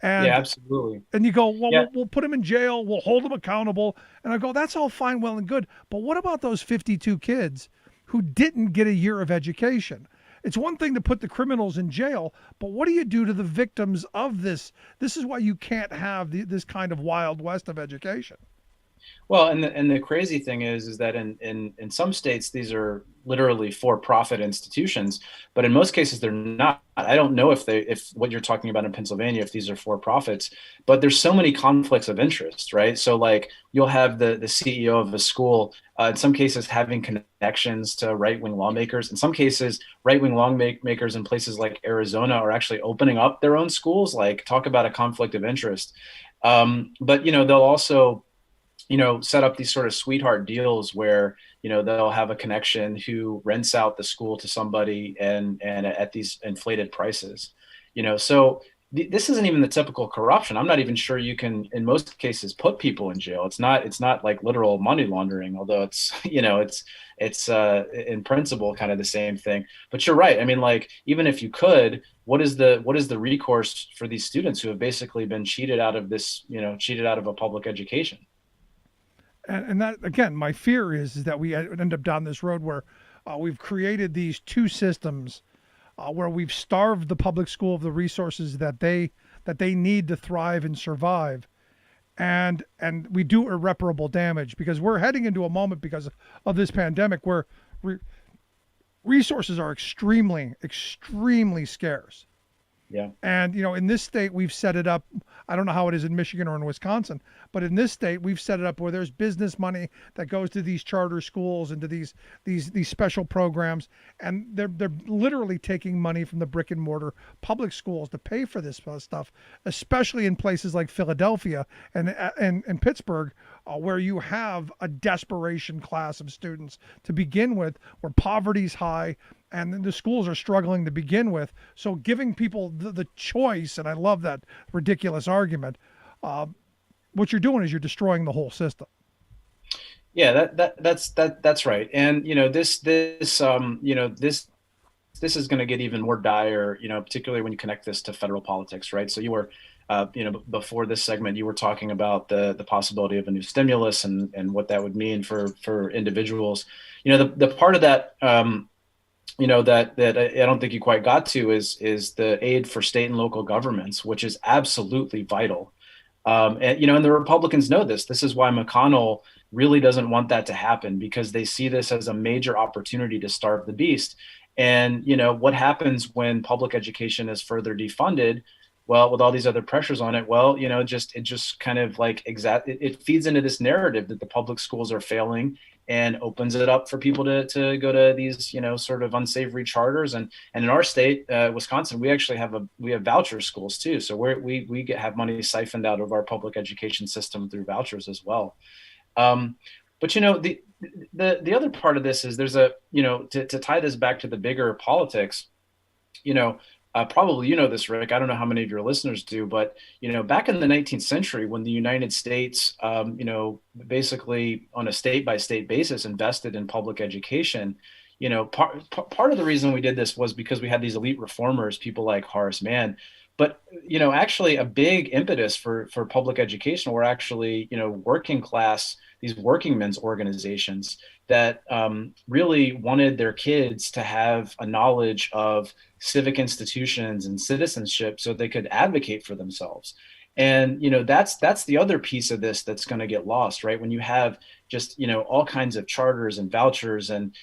Yeah, And absolutely. you go, well, Yeah. we'll put them in jail. We'll hold them accountable. And I go, that's all fine, well, and good. But what about those 52 kids who didn't get a year of education? It's one thing to put the criminals in jail, but what do you do to the victims of this? This is why you can't have this kind of Wild West of education. Well, and the crazy thing is that in some states these are literally for-profit institutions, but in most cases they're not. I don't know if what you're talking about in Pennsylvania, if these are for-profits, but there's so many conflicts of interest, right? So like you'll have the CEO of a school, in some cases having connections to right-wing lawmakers. In some cases, right-wing lawmakers in places like Arizona are actually opening up their own schools. Like talk about a conflict of interest. But they'll also set up these sort of sweetheart deals where, they'll have a connection who rents out the school to somebody and at these inflated prices, so this isn't even the typical corruption. I'm not even sure you can, in most cases, put people in jail. It's not like literal money laundering, although it's, it's in principle kind of the same thing. But you're right. I mean, like, even if you could, what is the recourse for these students who have basically been cheated out of this, cheated out of a public education? And that, again, my fear is that we end up down this road where we've created these two systems where we've starved the public school of the resources that they need to thrive and survive, and we do irreparable damage because we're heading into a moment because of this pandemic where resources are extremely scarce. Yeah. And in this state, we've set it up. I don't know how it is in Michigan or in Wisconsin, but in this state, we've set it up where there's business money that goes to these charter schools and to these special programs, and they're literally taking money from the brick and mortar public schools to pay for this stuff, especially in places like Philadelphia and Pittsburgh, where you have a desperation class of students to begin with, where poverty's high and the schools are struggling to begin with. So giving people the choice, and I love that ridiculous argument, what you're doing is you're destroying the whole system. Yeah, that's right. And this is going to get even more dire, particularly when you connect this to federal politics, right? So you were, before this segment, you were talking about the possibility of a new stimulus and what that would mean for individuals. The part of that, that I don't think you quite got to is the aid for state and local governments, which is absolutely vital. And the Republicans know this. This is why McConnell really doesn't want that to happen, because they see this as a major opportunity to starve the beast. And, what happens when public education is further defunded? Well, with all these other pressures on it, well, it just kind of like it feeds into this narrative that the public schools are failing and opens it up for people to go to these, sort of unsavory charters. And in our state, Wisconsin, we actually have voucher schools too. So have money siphoned out of our public education system through vouchers as well. But the other part of this is there's to tie this back to the bigger politics, probably this, Rick. I don't know how many of your listeners do, but back in the 19th century, when the United States, basically on a state-by-state basis invested in public education, part of the reason we did this was because we had these elite reformers, people like Horace Mann. But actually, a big impetus for public education were actually working class, these working men's organizations that really wanted their kids to have a knowledge of civic institutions and citizenship so they could advocate for themselves. And that's the other piece of this that's going to get lost, right? When you have just all kinds of charters and vouchers and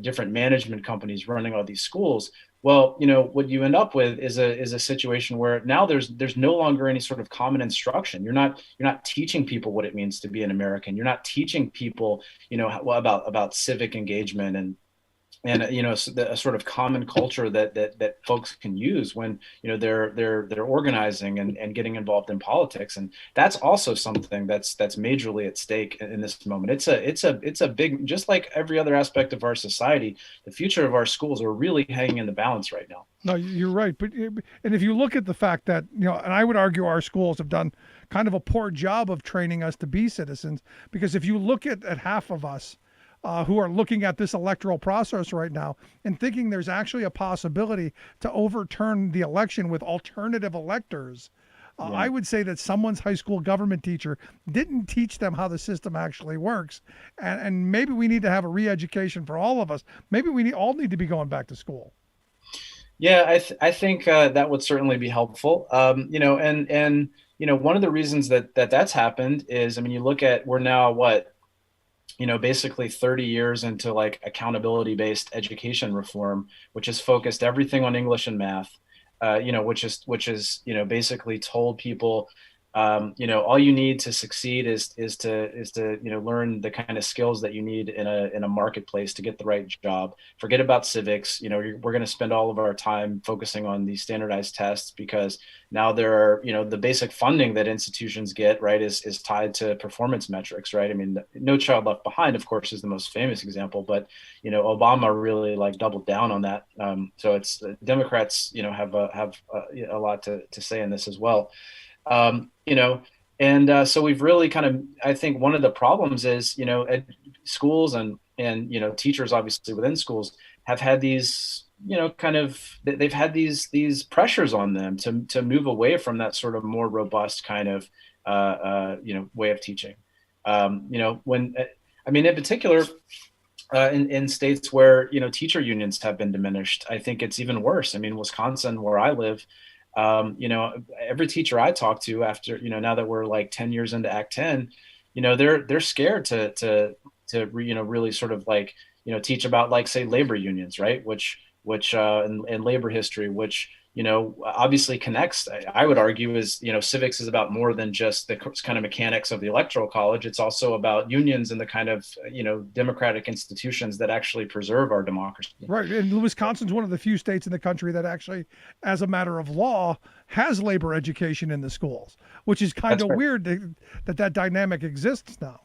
different management companies running all these schools. Well, what you end up with is a situation where now there's no longer any sort of common instruction. You're not teaching people what it means to be an American. You're not teaching people about civic engagement and a sort of common culture that folks can use when they're organizing and getting involved in politics. And that's also something that's majorly at stake in this moment. It's a big, just like every other aspect of our society, the future of our schools are really hanging in the balance right now. No, you're right. But and if you look at the fact that, and I would argue our schools have done kind of a poor job of training us to be citizens, because if you look at half of us who are looking at this electoral process right now and thinking there's actually a possibility to overturn the election with alternative electors, I would say that someone's high school government teacher didn't teach them how the system actually works. And maybe we need to have a re-education for all of us. Maybe we all need to be going back to school. Yeah, I think that would certainly be helpful. And one of the reasons that's happened is, I mean, you look at, we're now what, basically 30 years into like accountability-based education reform, which has focused everything on English and math, which is basically told people, all you need to succeed is to learn the kind of skills that you need in a marketplace to get the right job. Forget about civics. We're going to spend all of our time focusing on these standardized tests because now there are, the basic funding that institutions get, right, is tied to performance metrics, right? I mean, No Child Left Behind, of course, is the most famous example, but Obama really like doubled down on that. So it's Democrats, have a lot to say in this as well. So we've really kind of, I think one of the problems is, schools and teachers obviously within schools have had these, they've had these pressures on them to move away from that sort of more robust kind of, way of teaching. In particular, in states where, teacher unions have been diminished, I think it's even worse. I mean, Wisconsin, where I live, every teacher I talk to after, now that we're like 10 years into Act 10, they're scared to really sort of like, teach about like, say, labor unions, right? Which and labor history, which, obviously connects, I would argue is, civics is about more than just the kind of mechanics of the electoral college. It's also about unions and the kind of, democratic institutions that actually preserve our democracy. Right. And Wisconsin's one of the few states in the country that actually, as a matter of law, has labor education in the schools, which is kind of weird that dynamic exists now.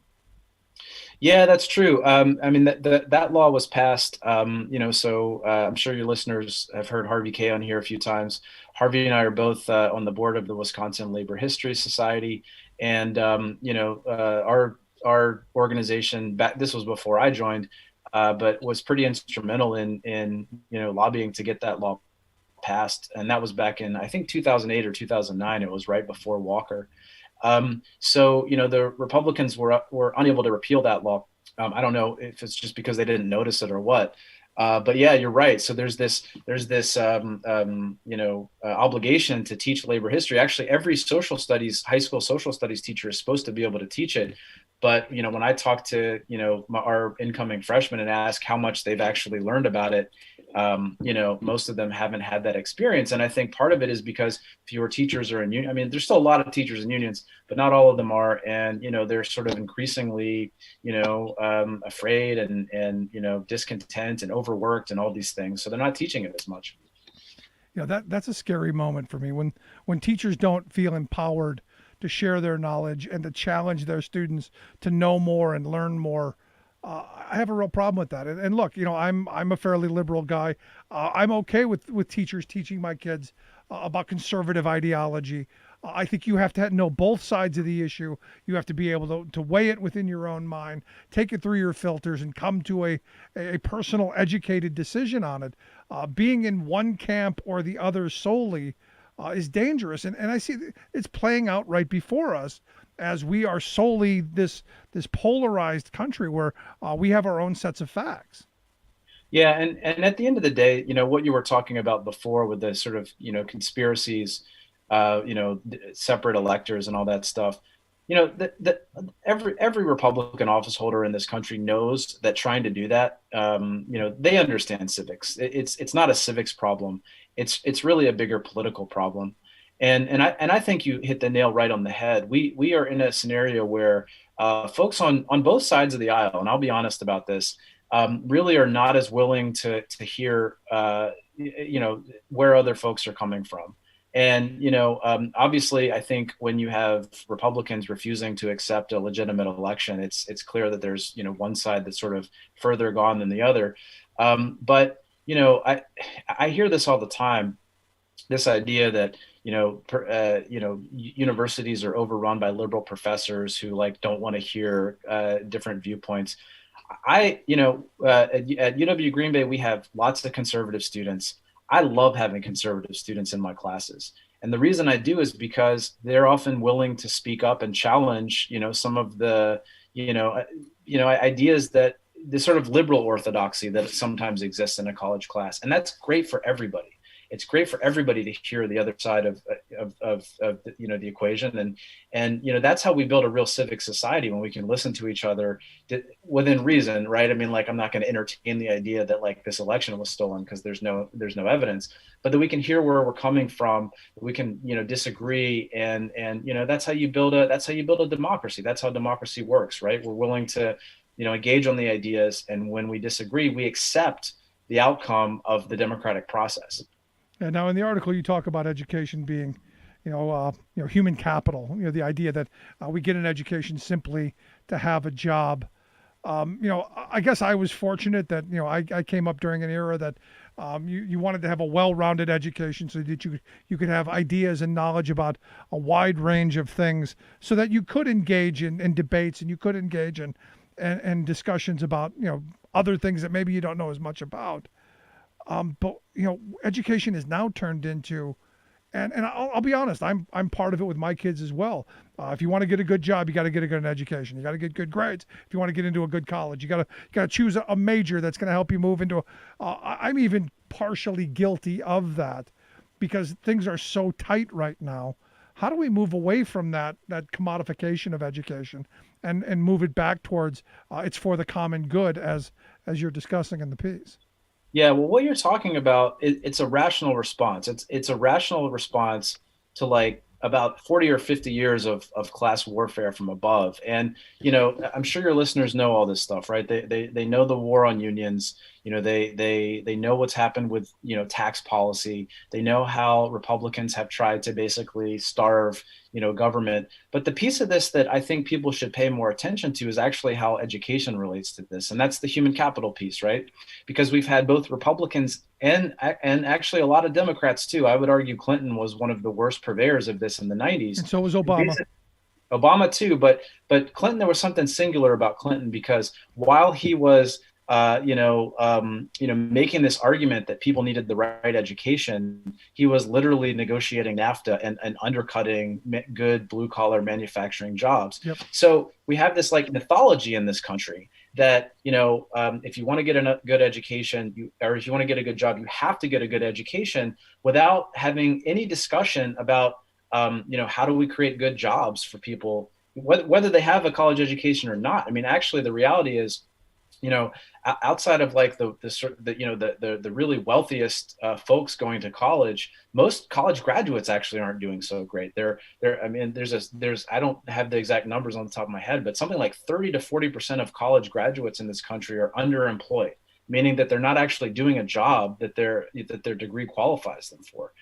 Yeah, that's true. That law was passed, so I'm sure your listeners have heard Harvey Kaye on here a few times. Harvey and I are both on the board of the Wisconsin Labor History Society. And, our organization, this was before I joined, but was pretty instrumental in lobbying to get that law passed. And that was back in, I think, 2008 or 2009. It was right before Walker. So the Republicans were unable to repeal that law. I don't know if it's just because they didn't notice it or what. But yeah, you're right. So there's this obligation to teach labor history. Actually, every high school social studies teacher is supposed to be able to teach it. But, when I talk to, our incoming freshmen and ask how much they've actually learned about it, most of them haven't had that experience. And I think part of it is because fewer teachers are in union. I mean, there's still a lot of teachers in unions, but not all of them are. And, they're sort of increasingly, afraid and discontent and overworked and all these things. So they're not teaching it as much. That's a scary moment for me when teachers don't feel empowered to share their knowledge and to challenge their students to know more and learn more. I have a real problem with that. And look, I'm a fairly liberal guy. I'm okay with teachers teaching my kids about conservative ideology. I think you have to know both sides of the issue. You have to be able to weigh it within your own mind, take it through your filters, and come to a personal, educated decision on it. Being in one camp or the other solely is dangerous. And I see it's playing out right before us as we are solely this polarized country where we have our own sets of facts. Yeah. And at the end of the day, what you were talking about before with the sort of, conspiracies, separate electors and all that stuff. Every Republican office holder in this country knows that trying to do that, they understand civics. It's not a civics problem. It's really a bigger political problem. And I think you hit the nail right on the head. We are in a scenario where folks on both sides of the aisle, and I'll be honest about this, really are not as willing to hear where other folks are coming from. And obviously, I think when you have Republicans refusing to accept a legitimate election, it's clear that there's one side that's sort of further gone than the other. But I hear this all the time. This idea that universities are overrun by liberal professors who don't want to hear different viewpoints. At UW Green Bay, we have lots of conservative students. I love having conservative students in my classes. And the reason I do is because they're often willing to speak up and challenge, some of the, ideas that the sort of liberal orthodoxy that sometimes exists in a college class. And that's great for everybody. It's great for everybody to hear the other side of the equation, and that's how we build a real civic society, when we can listen to each other within reason, right? I mean, I'm not going to entertain the idea that this election was stolen because there's no evidence, but that we can hear where we're coming from. We can disagree, and that's how you build a democracy. That's how democracy works, right? We're willing to engage on the ideas, and when we disagree, we accept the outcome of the democratic process. And now in the article, you talk about education being, human capital. The idea that we get an education simply to have a job. I guess I was fortunate that I came up during an era that you wanted to have a well-rounded education so that you could have ideas and knowledge about a wide range of things, so that you could engage in debates, and you could engage in discussions about other things that maybe you don't know as much about. But education is now turned into, and I'll be honest, I'm part of it with my kids as well. If you want to get a good job, you got to get a good education. You got to get good grades. If you want to get into a good college, you got to choose a major that's going to help you move into. I'm even partially guilty of that, because things are so tight right now. How do we move away from that commodification of education and move it back towards it's for the common good, as you're discussing in the piece? Yeah, well, what you're talking about, it's a rational response. It's a rational response to about 40 or 50 years of class warfare from above. And, I'm sure your listeners know all this stuff, right? They know the war on unions. They know what's happened with, tax policy. They know how Republicans have tried to basically starve, government. But the piece of this that I think people should pay more attention to is actually how education relates to this. And that's the human capital piece, right? Because we've had both Republicans and actually a lot of Democrats too. I would argue Clinton was one of the worst purveyors of this in the 90s. And so was Obama. Obama too, but Clinton, there was something singular about Clinton, because while he was making this argument that people needed the right education, he was literally negotiating NAFTA and undercutting good blue collar manufacturing jobs. Yep. So we have this mythology in this country that if you want to get a good education, or if you want to get a good job, you have to get a good education, without having any discussion about how do we create good jobs for people, whether they have a college education or not. I mean, actually, the reality is, outside of the really wealthiest folks going to college, most college graduates actually aren't doing so great. I mean, I don't have the exact numbers on the top of my head, but something like 30 to 40% of college graduates in this country are underemployed, meaning that they're not actually doing a job that their degree qualifies them for.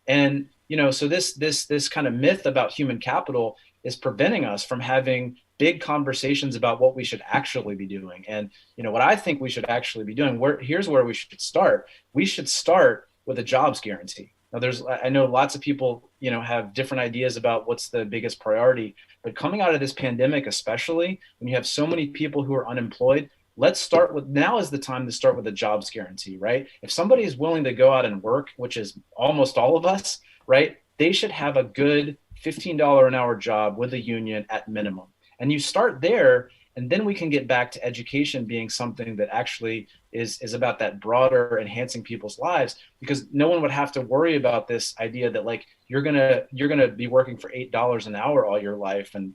And so this kind of myth about human capital is preventing us from having big conversations about what we should actually be doing. And what I think we should actually be doing, here's where we should start. We should start with a jobs guarantee. Now, I know lots of people have different ideas about what's the biggest priority, but coming out of this pandemic, especially when you have so many people who are unemployed, now is the time to start with a jobs guarantee, right? If somebody is willing to go out and work, which is almost all of us, right, they should have a good $15 an hour job with a union at minimum. And you start there, And then we can get back to education being something that actually is about that broader enhancing people's lives, because no one would have to worry about this idea that like you're gonna be working for $8 an hour all your life and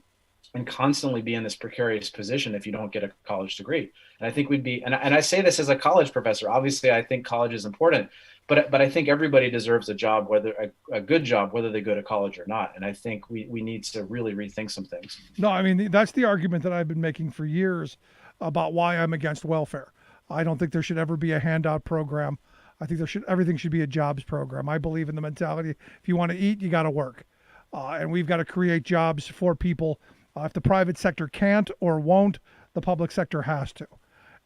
constantly be in this precarious position if you don't get a college degree. And I think we'd be, and I say this as a college professor, obviously I think college is important, but I think everybody deserves a job, whether a good job, whether they go to college or not. And I think we need to really rethink some things. No, I mean, that's the argument that I've been making for years about why I'm against welfare. I don't think there should ever be a handout program. I think everything should be a jobs program. I believe in the mentality, if you want to eat, you got to work. And we've got to create jobs for people. If the private sector can't or won't, the public sector has to.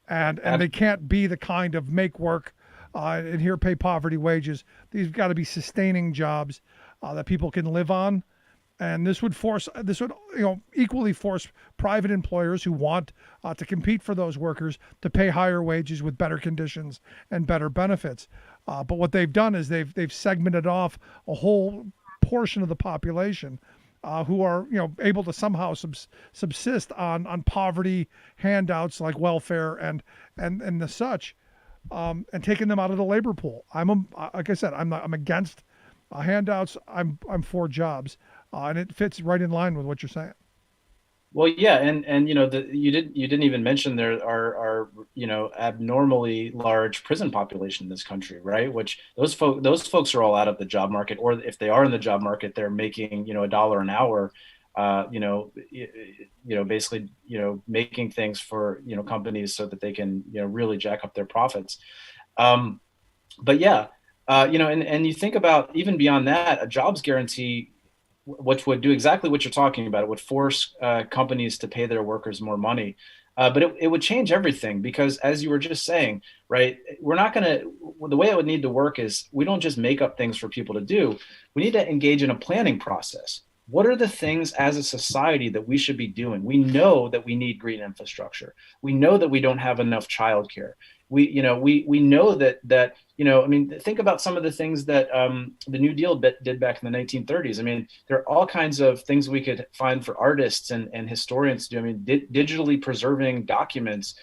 And they can't be the kind of make work and here pay poverty wages. These got to be sustaining jobs that people can live on. And this would equally force private employers who want to compete for those workers to pay higher wages with better conditions and better benefits. But what they've done is they've segmented off a whole portion of the population who are able to somehow subsist on poverty handouts like welfare and the such, and taking them out of the labor pool. Like I said, I'm against handouts. I'm for jobs, and it fits right in line with what you're saying. Well, yeah, and you didn't even mention there are abnormally large prison population in this country, right? Which those folks are all out of the job market, or if they are in the job market, they're making $1 an hour, basically making things for companies so that they can really jack up their profits. But yeah, and you think about even beyond that, a jobs guarantee, which would do exactly what you're talking about. It would force companies to pay their workers more money. But it would change everything, because as you were just saying, right, we're not going to, the way it would need to work is we don't just make up things for people to do. We need to engage in a planning process. What are the things as a society that we should be doing? We know that we need green infrastructure. We know that we don't have enough childcare. We know that I mean, think about some of the things that the New Deal did back in the 1930s. I mean, there are all kinds of things we could find for artists and historians to do. I mean, digitally preserving documents,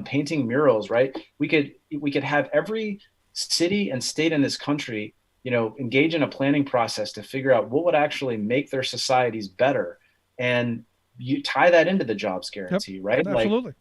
painting murals, right? We could have every city and state in this country, engage in a planning process to figure out what would actually make their societies better, and you tie that into the jobs guarantee, Yep, right? absolutely.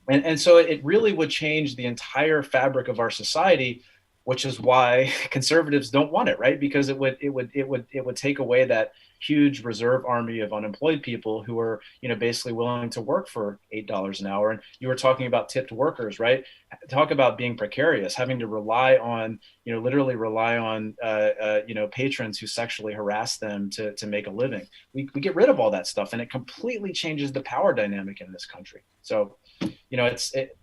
And so it really would change the entire fabric of our society, which is why conservatives don't want it, right? Because it would take away that huge reserve army of unemployed people who are, basically willing to work for $8 an hour. And you were talking about tipped workers, right? Talk about being precarious, having to rely on, literally rely on, patrons who sexually harass them to make a living. We get rid of all that stuff, and it completely changes the power dynamic in this country. So,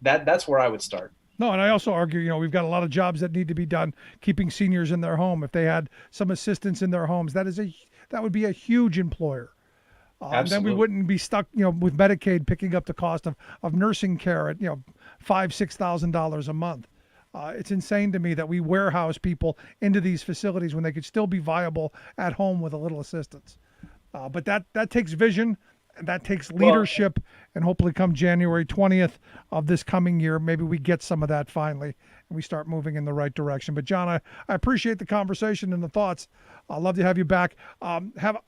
that's where I would start. No, and I also argue, we've got a lot of jobs that need to be done keeping seniors in their home. If they had some assistance in their homes, that would be a huge employer. And then we wouldn't be stuck, with Medicaid picking up the cost of nursing care at, $5,000-$6,000 a month. It's insane to me that we warehouse people into these facilities when they could still be viable at home with a little assistance. But that takes vision. And that takes leadership, and hopefully come January 20th of this coming year, maybe we get some of that finally and we start moving in the right direction. But John, I appreciate the conversation and the thoughts. I'd love to have you back. I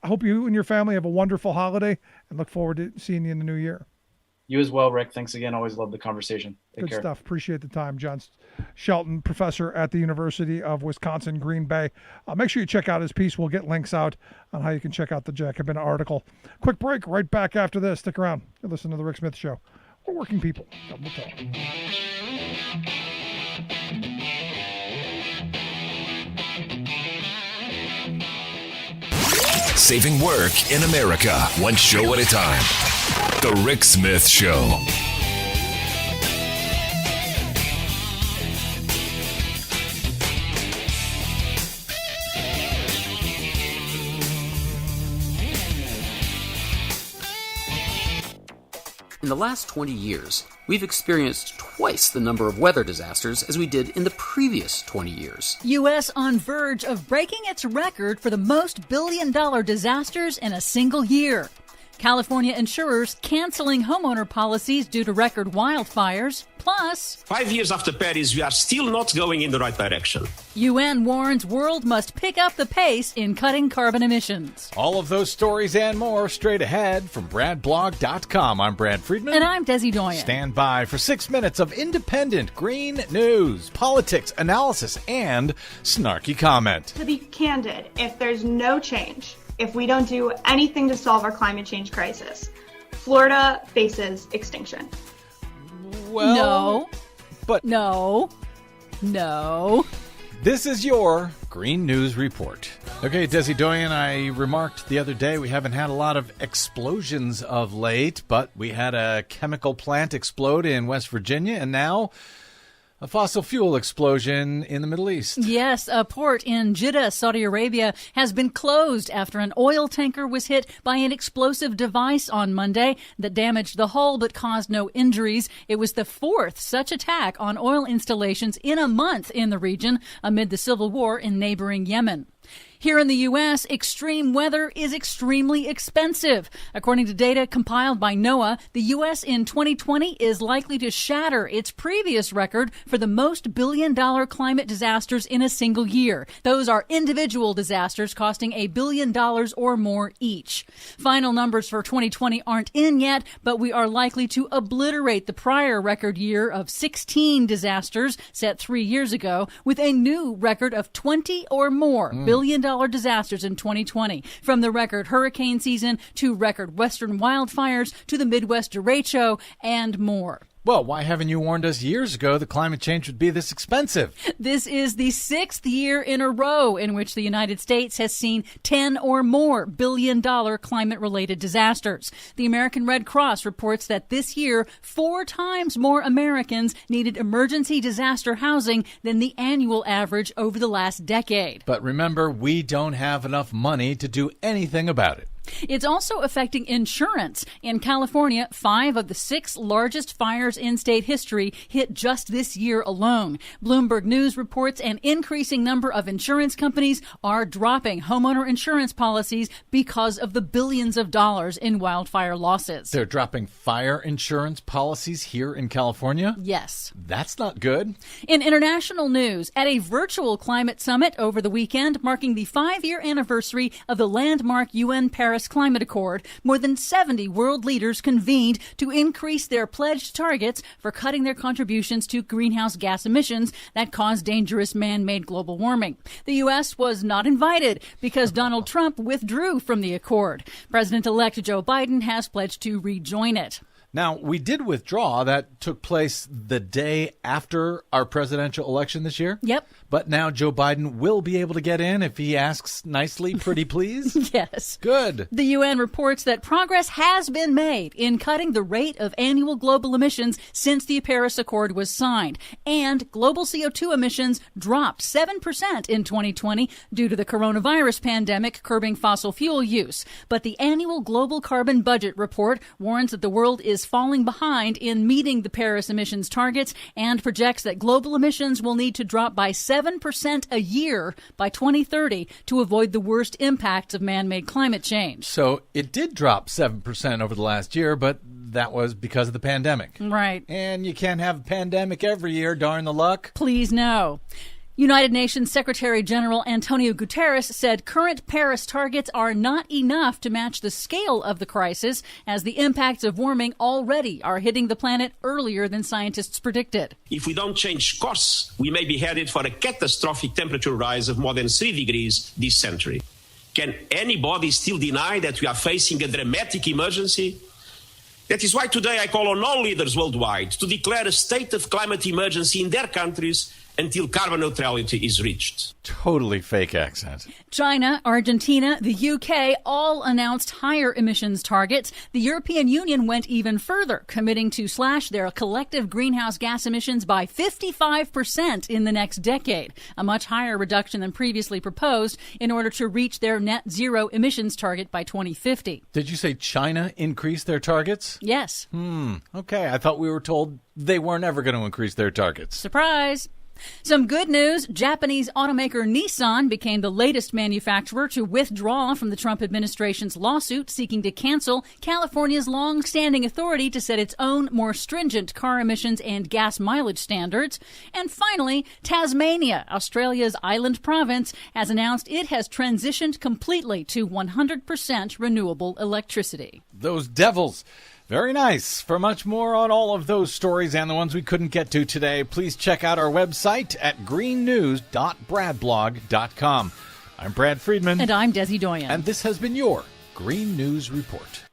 hope you and your family have a wonderful holiday, and look forward to seeing you in the new year. You as well, Rick. Thanks again. Always love the conversation. Take Good care. Stuff. Appreciate the time. John Shelton, professor at the University of Wisconsin, Green Bay. Make sure you check out his piece. We'll get links out on how you can check out the Jacobin article. Quick break. Right back after this. Stick around. You're listening to The Rick Smith Show. We're working people. Double talk. Saving work in America, one show at a time. The Rick Smith Show. In the last 20 years, we've experienced twice the number of weather disasters as we did in the previous 20 years. U.S. on verge of breaking its record for the most billion-dollar disasters in a single year. California insurers canceling homeowner policies due to record wildfires. Plus, 5 years after Paris, we are still not going in the right direction. UN warns world must pick up the pace in cutting carbon emissions. All of those stories and more straight ahead from BradBlog.com. I'm Brad Friedman. And I'm Desi Doyen. Stand by for 6 minutes of independent green news, politics, analysis, and snarky comment. To be candid, if there's no change, if we don't do anything to solve our climate change crisis, Florida faces extinction. Well, no. But no. This is your Green News Report. Okay, Desi Doyen, I remarked the other day we haven't had a lot of explosions of late, but we had a chemical plant explode in West Virginia, and now a fossil fuel explosion in the Middle East. Yes, a port in Jeddah, Saudi Arabia, has been closed after an oil tanker was hit by an explosive device on Monday that damaged the hull but caused no injuries. It was the fourth such attack on oil installations in a month in the region amid the civil war in neighboring Yemen. Here in the U.S., extreme weather is extremely expensive. According to data compiled by NOAA, the U.S. in 2020 is likely to shatter its previous record for the most billion-dollar climate disasters in a single year. Those are individual disasters costing $1 billion or more each. Final numbers for 2020 aren't in yet, but we are likely to obliterate the prior record year of 16 disasters set 3 years ago with a new record of 20 or more billion-dollar disasters in 2020, from the record hurricane season to record western wildfires to the Midwest derecho and more. Well, why haven't you warned us years ago that climate change would be this expensive? This is the 6th year in a row in which the United States has seen 10 or more billion-dollar climate-related disasters. The American Red Cross reports that this year, 4 times more Americans needed emergency disaster housing than the annual average over the last decade. But remember, we don't have enough money to do anything about it. It's also affecting insurance. In California, 5 of the 6 largest fires in state history hit just this year alone. Bloomberg News reports an increasing number of insurance companies are dropping homeowner insurance policies because of the billions of dollars in wildfire losses. They're dropping fire insurance policies here in California? Yes. That's not good. In international news, at a virtual climate summit over the weekend marking the 5-year anniversary of the landmark UN Paris Climate Accord, more than 70 world leaders convened to increase their pledged targets for cutting their contributions to greenhouse gas emissions that cause dangerous man-made global warming. The U.S. was not invited because Donald Trump withdrew from the accord. President-elect Joe Biden has pledged to rejoin it. Now, we did withdraw. That took place the day after our presidential election this year. Yep. But now Joe Biden will be able to get in if he asks nicely, pretty please? Yes. Good. The UN reports that progress has been made in cutting the rate of annual global emissions since the Paris Accord was signed. And global CO2 emissions dropped 7% in 2020 due to the coronavirus pandemic curbing fossil fuel use. But the annual global carbon budget report warns that the world is falling behind in meeting the Paris emissions targets and projects that global emissions will need to drop by 7% a year by 2030 to avoid the worst impacts of man-made climate change. So it did drop 7% over the last year, but that was because of the pandemic. Right. And you can't have a pandemic every year, darn the luck. Please no. United Nations Secretary General Antonio Guterres said current Paris targets are not enough to match the scale of the crisis, as the impacts of warming already are hitting the planet earlier than scientists predicted. If we don't change course, we may be headed for a catastrophic temperature rise of more than 3 degrees this century. Can anybody still deny that we are facing a dramatic emergency? That is why today I call on all leaders worldwide to declare a state of climate emergency in their countries until carbon neutrality is reached. Totally fake accent. China, Argentina, the UK all announced higher emissions targets. The European Union went even further, committing to slash their collective greenhouse gas emissions by 55% in the next decade, a much higher reduction than previously proposed in order to reach their net zero emissions target by 2050. Did you say China increased their targets? Yes. Okay, I thought we were told they weren't ever going to increase their targets. Surprise. Some good news. Japanese automaker Nissan became the latest manufacturer to withdraw from the Trump administration's lawsuit seeking to cancel California's long-standing authority to set its own more stringent car emissions and gas mileage standards. And finally, Tasmania, Australia's island province, has announced it has transitioned completely to 100% renewable electricity. Those devils. Very nice. For much more on all of those stories and the ones we couldn't get to today, please check out our website at greennews.bradblog.com. I'm Brad Friedman. And I'm Desi Doyen. And this has been your Green News Report.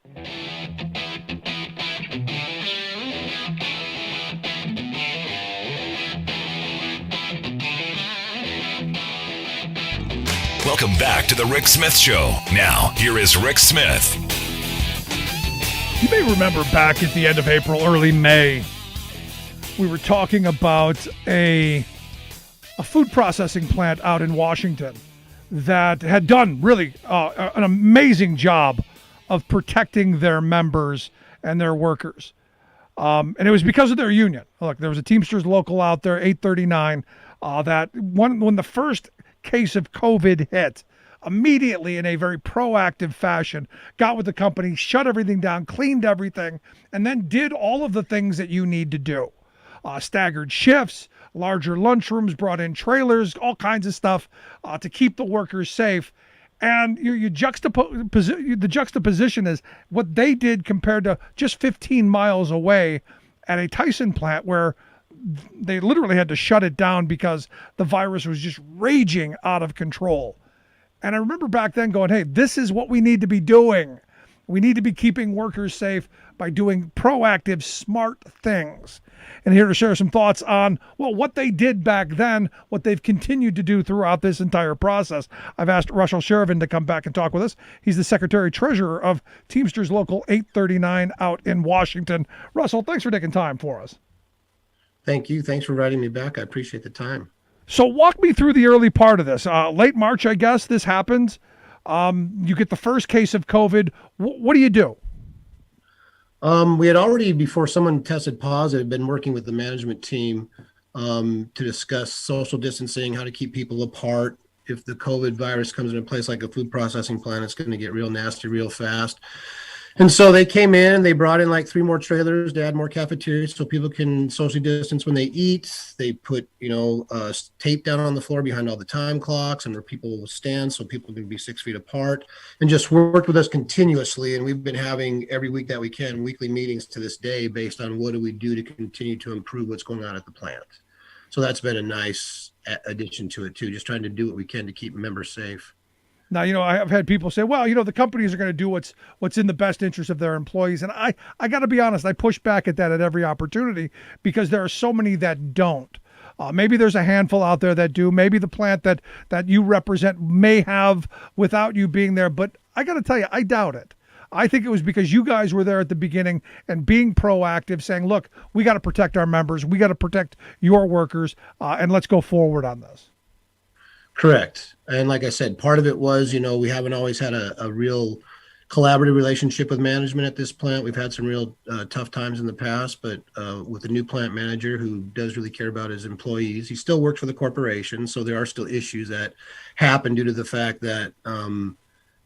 Welcome back to the Rick Smith Show. Now, here is Rick Smith. You may remember back at the end of April, early May, we were talking about a food processing plant out in Washington that had done really an amazing job of protecting their members and their workers. And it was because of their union. Look, there was a Teamsters local out there, 839, that when the first case of COVID hit, immediately in a very proactive fashion, got with the company, shut everything down, cleaned everything, and then did all of the things that you need to do. Staggered shifts, larger lunchrooms, brought in trailers, all kinds of stuff to keep the workers safe. And the juxtaposition is what they did compared to just 15 miles away at a Tyson plant where they literally had to shut it down because the virus was just raging out of control. And I remember back then going, hey, this is what we need to be doing. We need to be keeping workers safe by doing proactive, smart things. And here to share some thoughts on, well, what they did back then, what they've continued to do throughout this entire process. I've asked Russell Sheridan to come back and talk with us. He's the Secretary-Treasurer of Teamsters Local 839 out in Washington. Russell, thanks for taking time for us. Thank you. Thanks for inviting me back. I appreciate the time. So walk me through the early part of this. Late March, I guess, this happens. You get the first case of COVID. What do you do? We had already, before someone tested positive, been working with the management team to discuss social distancing, how to keep people apart. If the COVID virus comes in a place like a food processing plant, it's going to get real nasty real fast. And so they came in, they brought in like 3 more trailers to add more cafeterias so people can socially distance when they eat. They put, tape down on the floor behind all the time clocks and where people will stand so people can be 6 feet apart, and just worked with us continuously. And we've been having every week that we can, weekly meetings to this day based on what do we do to continue to improve what's going on at the plant. So that's been a nice addition to it too, just trying to do what we can to keep members safe. Now, I've had people say, well, the companies are going to do what's in the best interest of their employees. And I got to be honest, I push back at that at every opportunity because there are so many that don't. Maybe there's a handful out there that do. Maybe the plant that you represent may have without you being there. But I got to tell you, I doubt it. I think it was because you guys were there at the beginning and being proactive, saying, look, we got to protect our members. We got to protect your workers, and let's go forward on this. Correct. And like I said, part of it was, we haven't always had a real collaborative relationship with management at this plant. We've had some real tough times in the past, but with the new plant manager who does really care about his employees, he still works for the corporation. So there are still issues that happen due to the fact that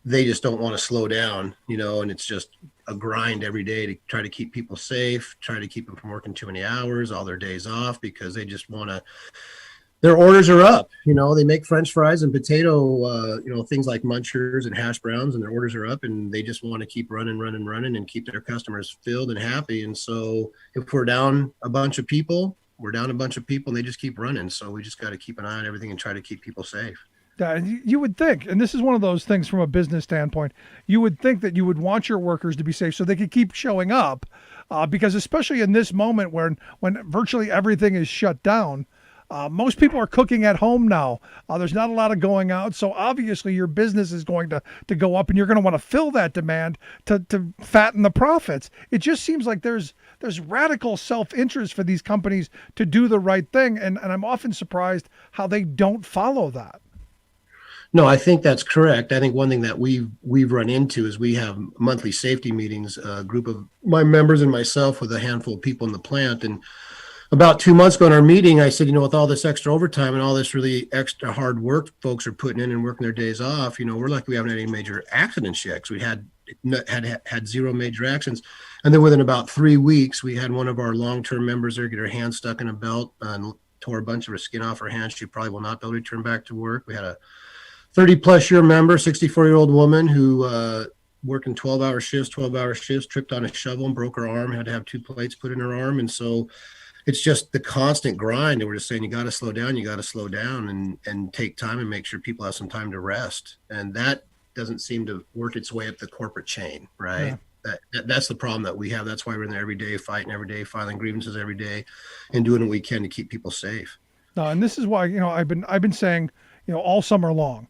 they just don't want to slow down, and it's just a grind every day to try to keep people safe, try to keep them from working too many hours, all their days off, because they just want to. Their orders are up, they make French fries and potato, things like munchers and hash browns, and their orders are up, and they just want to keep running and keep their customers filled and happy. And so if we're down a bunch of people, and they just keep running. So we just got to keep an eye on everything and try to keep people safe. You would think, and this is one of those things from a business standpoint, you would think that you would want your workers to be safe so they could keep showing up, because especially in this moment when virtually everything is shut down, most people are cooking at home now. There's not a lot of going out. So obviously your business is going to go up, and you're going to want to fill that demand to fatten the profits. It just seems like there's radical self-interest for these companies to do the right thing. And I'm often surprised how they don't follow that. No, I think that's correct. I think one thing that we've run into is we have monthly safety meetings, a group of my members and myself with a handful of people in the plant. And about 2 months ago in our meeting, I said, with all this extra overtime and all this really extra hard work folks are putting in and working their days off, we're lucky we haven't had any major accidents yet, because we had zero major accidents. And then within about 3 weeks, we had one of our long-term members there get her hand stuck in a belt and tore a bunch of her skin off her hand. She probably will not be able to return back to work. We had a 30-plus year member, 64-year-old woman who working 12-hour shifts, tripped on a shovel and broke her arm, had to have 2 plates put in her arm. And so it's just the constant grind. And we're just saying, you got to slow down and take time and make sure people have some time to rest. And that doesn't seem to work its way up the corporate chain, right? Yeah. That's the problem that we have. That's why we're in there every day, fighting every day, filing grievances every day, and doing what we can to keep people safe. No, and this is why, I've been saying, all summer long,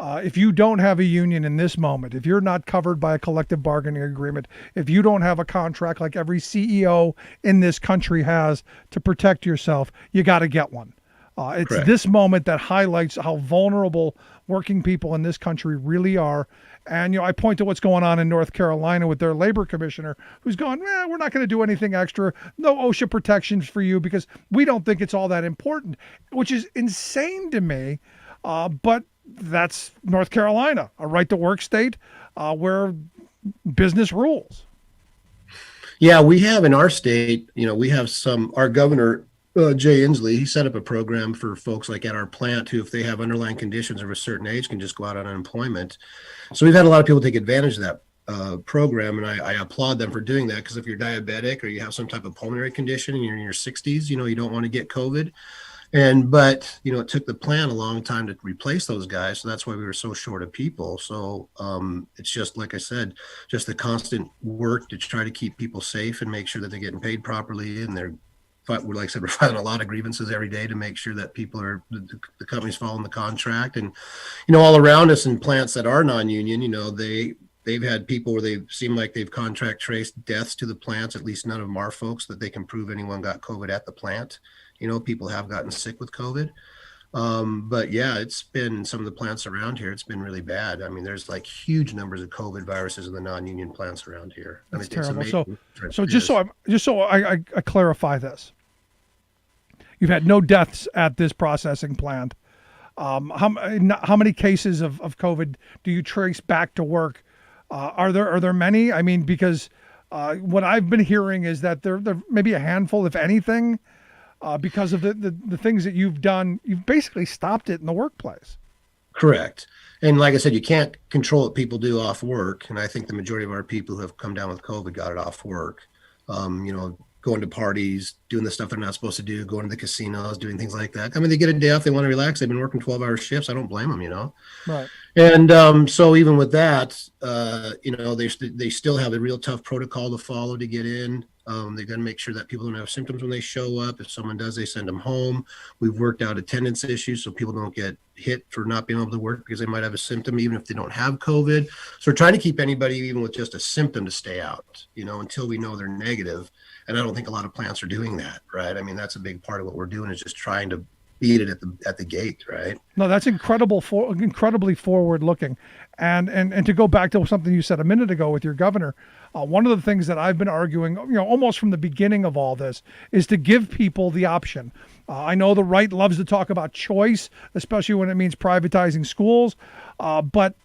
if you don't have a union in this moment, if you're not covered by a collective bargaining agreement, if you don't have a contract like every CEO in this country has to protect yourself, you got to get one. It's Correct. This moment that highlights how vulnerable working people in this country really are. And, I point to what's going on in North Carolina with their labor commissioner who's going, we're not going to do anything extra. No OSHA protections for you because we don't think it's all that important, which is insane to me. But that's North Carolina, a right to work state where business rules. Yeah, we have in our state, we have our governor, Jay Inslee, he set up a program for folks like at our plant who, if they have underlying conditions of a certain age, can just go out on unemployment. So we've had a lot of people take advantage of that program, and I applaud them for doing that, because if you're diabetic or you have some type of pulmonary condition and you're in your 60s, you don't want to get COVID. But it took the plant a long time to replace those guys. So that's why we were so short of people. So it's just, like I said, just the constant work to try to keep people safe and make sure that they're getting paid properly. And like I said, we're filing a lot of grievances every day to make sure that the company's following the contract. And, all around us in plants that are non-union, they've had people where they seem like they've contract traced deaths to the plants. At least none of them are folks that they can prove anyone got COVID at the plant. People have gotten sick with COVID. But yeah, it's been some of the plants around here. It's been really bad. I mean, there's like huge numbers of COVID viruses in the non-union plants around here. That's terrible. So just so I clarify this, you've had no deaths at this processing plant. How many cases of COVID do you trace back to work? Are there many? I mean, because what I've been hearing is that there may be a handful, if anything. Because of the things that you've done, you've basically stopped it in the workplace. Correct. And like I said, you can't control what people do off work. And I think the majority of our people who have come down with COVID got it off work. Going to parties, doing the stuff they're not supposed to do, going to the casinos, doing things like that. I mean, they get a day off, they want to relax. They've been working 12-hour shifts. I don't blame them, Right. And so even with that, they still have a real tough protocol to follow to get in. They got to make sure that people don't have symptoms when they show up. If someone does, they send them home. We've worked out attendance issues so people don't get hit for not being able to work because they might have a symptom, even if they don't have COVID. So we're trying to keep anybody, even with just a symptom, to stay out, until we know they're negative. And I don't think a lot of plants are doing that, right? I mean, that's a big part of what we're doing, is just trying to beat it at the gate, right? No, that's incredibly forward looking. And to go back to something you said a minute ago with your governor, one of the things that I've been arguing, almost from the beginning of all this, is to give people the option. I know the right loves to talk about choice, especially when it means privatizing schools, but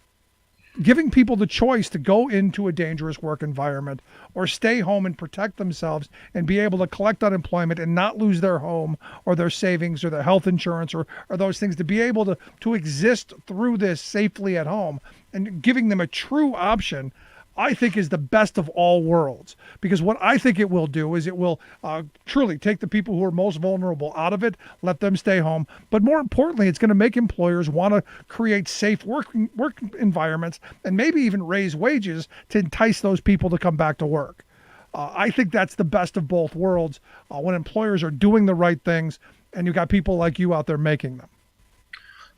giving people the choice to go into a dangerous work environment or stay home and protect themselves and be able to collect unemployment and not lose their home or their savings or their health insurance or those things, to be able to exist through this safely at home, and giving them a true option, I think, is the best of all worlds. Because what I think it will do is it will truly take the people who are most vulnerable out of it, let them stay home. But more importantly, it's going to make employers want to create safe work environments and maybe even raise wages to entice those people to come back to work. I think that's the best of both worlds when employers are doing the right things and you've got people like you out there making them.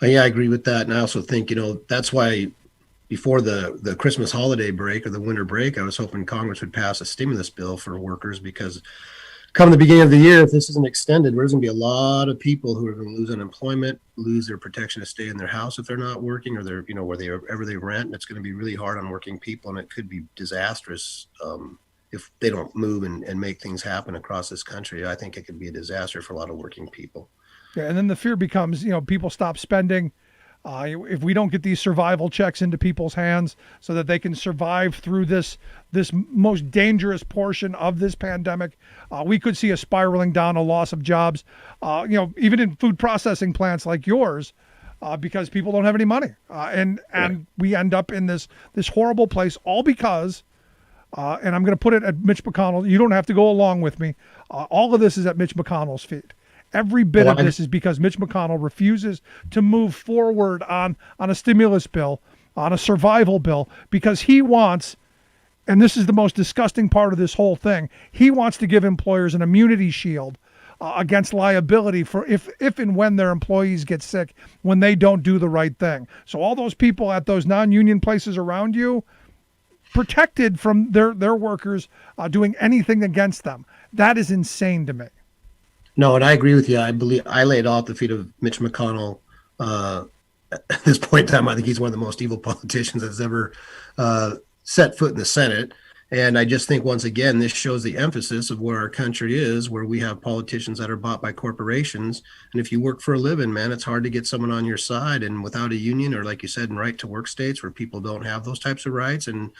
Yeah, I agree with that. And I also think, that's why before the Christmas holiday break or the winter break, I was hoping Congress would pass a stimulus bill for workers, because come the beginning of the year, if this isn't extended, there's going to be a lot of people who are going to lose unemployment, lose their protection to stay in their house if they're not working, or wherever they rent. And it's going to be really hard on working people, and it could be disastrous if they don't move and make things happen across this country, I think it could be a disaster for a lot of working people. Yeah, and then the fear becomes, people stop spending. If we don't get these survival checks into people's hands so that they can survive through this most dangerous portion of this pandemic, we could see a spiraling down, a loss of jobs, even in food processing plants like yours, because people don't have any money. And we end up in this horrible place, all because, and I'm going to put it at Mitch McConnell. You don't have to go along with me. All of this is at Mitch McConnell's feet. Every bit of this is because Mitch McConnell refuses to move forward on a stimulus bill, on a survival bill, because he wants, and this is the most disgusting part of this whole thing, he wants to give employers an immunity shield against liability for if and when their employees get sick when they don't do the right thing. So all those people at those non-union places around you, protected from their workers doing anything against them. That is insane to me. No, and I agree with you. I believe I lay it all at the feet of Mitch McConnell. At this point in time, I think he's one of the most evil politicians that's ever set foot in the Senate. And I just think, once again, this shows the emphasis of where our country is, where we have politicians that are bought by corporations. And if you work for a living, man, it's hard to get someone on your side. And without a union, or like you said, in right to work states where people don't have those types of rights and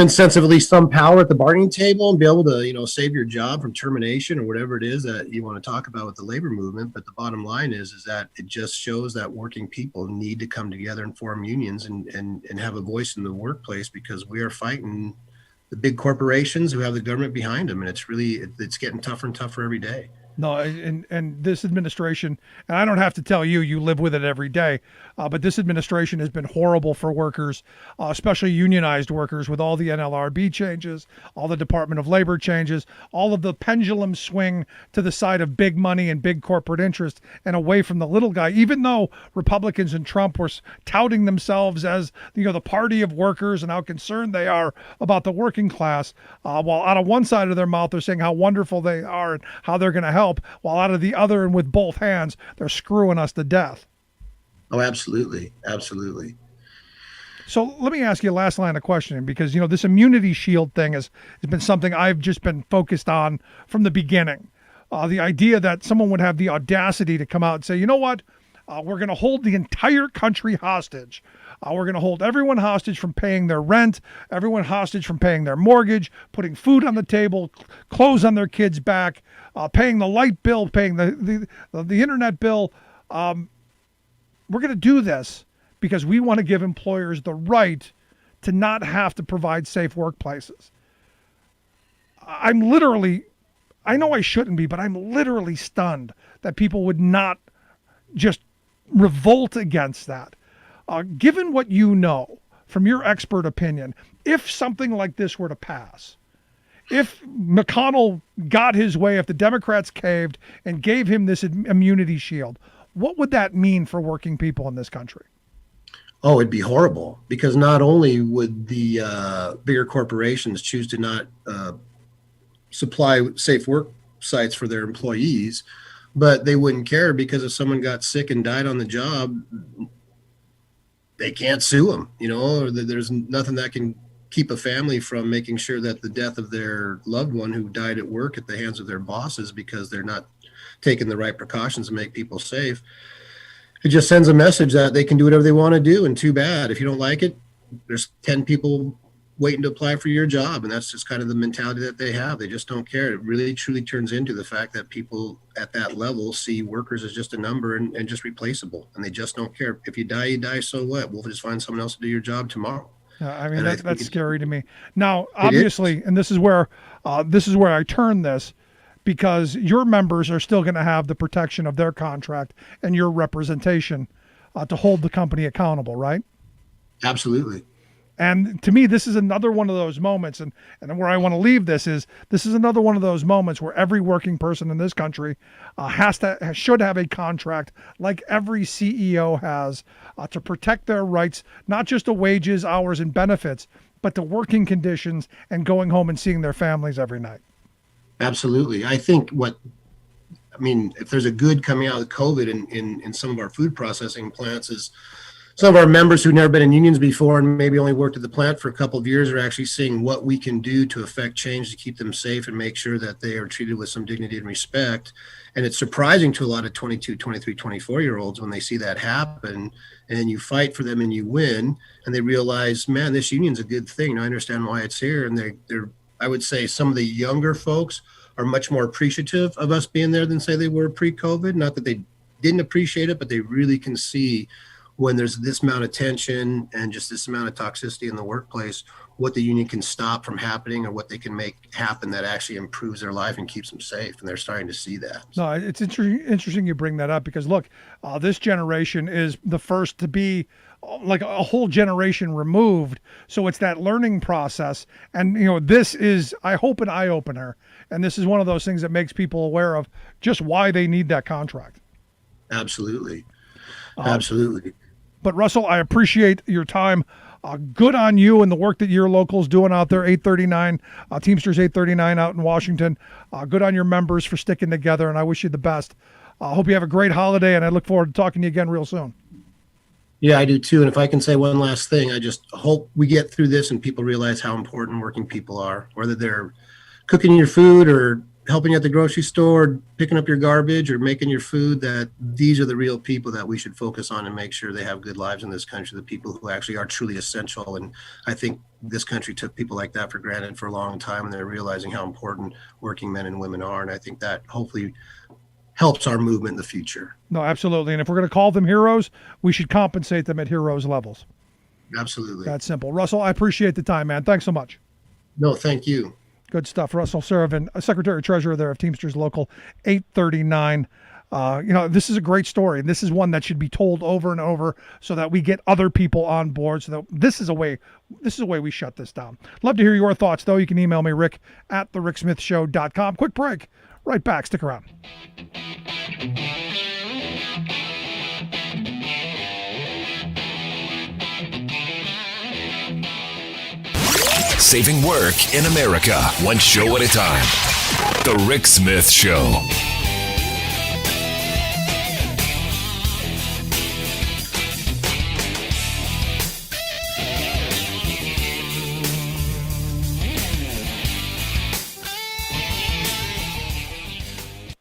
sense of at least some power at the bargaining table and be able to, save your job from termination or whatever it is that you want to talk about with the labor movement. But the bottom line is that it just shows that working people need to come together and form unions and have a voice in the workplace, because we are fighting the big corporations who have the government behind them. And it's getting tougher and tougher every day. No, and this administration, and I don't have to tell you, you live with it every day, but this administration has been horrible for workers, especially unionized workers, with all the NLRB changes, all the Department of Labor changes, all of the pendulum swing to the side of big money and big corporate interest and away from the little guy, even though Republicans and Trump were touting themselves as, the party of workers and how concerned they are about the working class, while out of one side of their mouth, they're saying how wonderful they are and how they're going to help, while out of the other and with both hands, they're screwing us to death. Oh, absolutely. Absolutely. So let me ask you a last line of questioning, because, this immunity shield thing has been something I've just been focused on from the beginning. The idea that someone would have the audacity to come out and say, you know what, we're going to hold the entire country hostage. We're going to hold everyone hostage from paying their rent, everyone hostage from paying their mortgage, putting food on the table, clothes on their kids' back, paying the light bill, paying the internet bill. We're going to do this because we want to give employers the right to not have to provide safe workplaces. I'm literally, I know I shouldn't be, but I'm literally stunned that people would not just revolt against that. Given what you know from your expert opinion, if something like this were to pass, if McConnell got his way, if the Democrats caved and gave him this immunity shield, what would that mean for working people in this country? Oh, it'd be horrible, because not only would the bigger corporations choose to not supply safe work sites for their employees, but they wouldn't care, because if someone got sick and died on the job, they can't sue them, or there's nothing that can keep a family from making sure that the death of their loved one who died at work at the hands of their bosses because they're not taking the right precautions to make people safe. It just sends a message that they can do whatever they want to do, and too bad. If you don't like it, there's 10 people waiting to apply for your job, and that's just kind of the mentality that they have. They just don't care. It really truly turns into the fact that people at that level see workers as just a number and just replaceable, and they just don't care. If you die, so what? We'll just find someone else to do your job tomorrow. I mean, that's scary to me. Now, obviously, and this is where I turn this, because your members are still going to have the protection of their contract and your representation to hold the company accountable, right? Absolutely. And to me, this is another one of those moments, and where I want to leave this is another one of those moments where every working person in this country should have a contract like every CEO has to protect their rights, not just to wages, hours, and benefits, but to working conditions and going home and seeing their families every night. Absolutely. I think if there's a good coming out of COVID in some of our food processing plants is some of our members who've never been in unions before and maybe only worked at the plant for a couple of years are actually seeing what we can do to affect change to keep them safe and make sure that they are treated with some dignity and respect. And it's surprising to a lot of 22, 23, 24-year-olds when they see that happen, and then you fight for them and you win, and they realize, man, this union's a good thing. I understand why it's here. And they're I would say some of the younger folks are much more appreciative of us being there than say they were pre-COVID. Not that they didn't appreciate it, but they really can see when there's this amount of tension and just this amount of toxicity in the workplace, what the union can stop from happening or what they can make happen that actually improves their life and keeps them safe. And they're starting to see that. No, it's interesting you bring that up because look, this generation is the first to be like a whole generation removed. So it's that learning process. And, this is, I hope, an eye opener. And this is one of those things that makes people aware of just why they need that contract. Absolutely. Absolutely. But Russell, I appreciate your time. Good on you and the work that your local's doing out there, 839, Teamsters 839 out in Washington. Good on your members for sticking together, and I wish you the best. I hope you have a great holiday, and I look forward to talking to you again real soon. Yeah, I do too. And if I can say one last thing, I just hope we get through this and people realize how important working people are, whether they're cooking your food or helping you at the grocery store, picking up your garbage or making your food, that these are the real people that we should focus on and make sure they have good lives in this country, the people who actually are truly essential. And I think this country took people like that for granted for a long time, and they're realizing how important working men and women are. And I think that hopefully helps our movement in the future. No, absolutely. And if we're going to call them heroes, we should compensate them at heroes levels. Absolutely. That's simple. Russell, I appreciate the time, man. Thanks so much. No, thank you. Good stuff. Russell Sheridan, Secretary Treasurer there of Teamsters Local 839. This is a great story. And this is one that should be told over and over so that we get other people on board. So that this is a way we shut this down. Love to hear your thoughts, though. You can email me, rick@thericksmithshow.com. Quick break. Right back. Stick around. Saving work in America, one show at a time. The Rick Smith Show.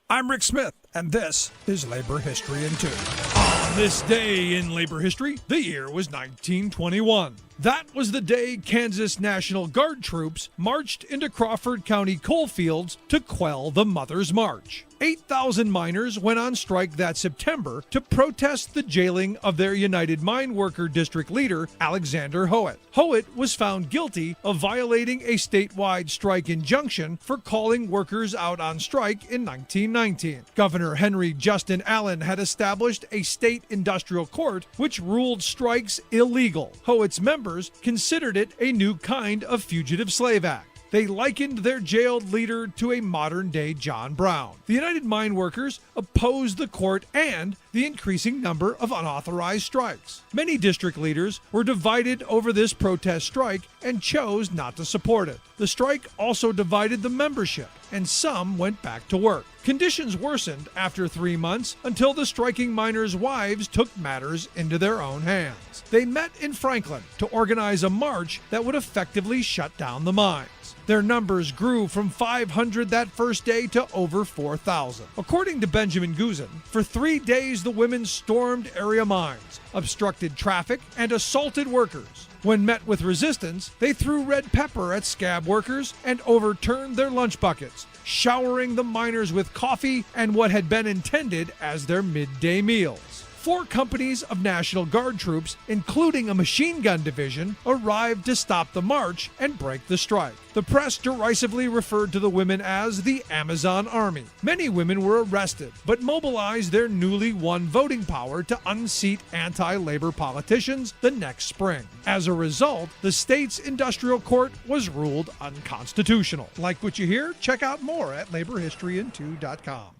I'm Rick Smith, and this is Labor History in 2. On this day in labor history, the year was 1921. That was the day Kansas National Guard troops marched into Crawford County coalfields to quell the Mother's March. 8,000 miners went on strike that September to protest the jailing of their United Mine Worker District leader, Alexander Howitt. Howitt was found guilty of violating a statewide strike injunction for calling workers out on strike in 1919. Governor Henry Justin Allen had established a state industrial court which ruled strikes illegal. Howitt's members considered it a new kind of fugitive slave act. They likened their jailed leader to a modern-day John Brown. The United Mine Workers opposed the court and the increasing number of unauthorized strikes. Many district leaders were divided over this protest strike and chose not to support it. The strike also divided the membership, and some went back to work. Conditions worsened after 3 months until the striking miners' wives took matters into their own hands. They met in Franklin to organize a march that would effectively shut down the mines. Their numbers grew from 500 that first day to over 4,000. According to Benjamin Guzin, for 3 days the women stormed area mines, obstructed traffic, and assaulted workers. When met with resistance, they threw red pepper at scab workers and overturned their lunch buckets, showering the miners with coffee and what had been intended as their midday meals. 4 companies of National Guard troops, including a machine gun division, arrived to stop the march and break the strike. The press derisively referred to the women as the Amazon Army. Many women were arrested, but mobilized their newly won voting power to unseat anti-labor politicians the next spring. As a result, the state's industrial court was ruled unconstitutional. Like what you hear? Check out more at laborhistoryin2.com.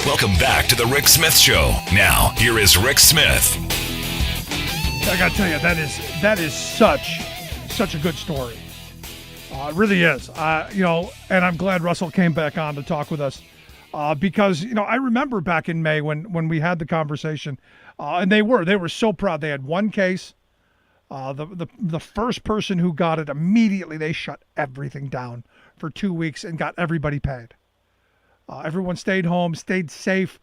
Welcome back to the Rick Smith Show. Now, here is Rick Smith. I gotta tell you, that is such a good story. It really is. And I'm glad Russell came back on to talk with us because, I remember back in May when we had the conversation and they were so proud. They had one case. The first person who got it, immediately they shut everything down for 2 weeks and got everybody paid. Everyone stayed home, stayed safe.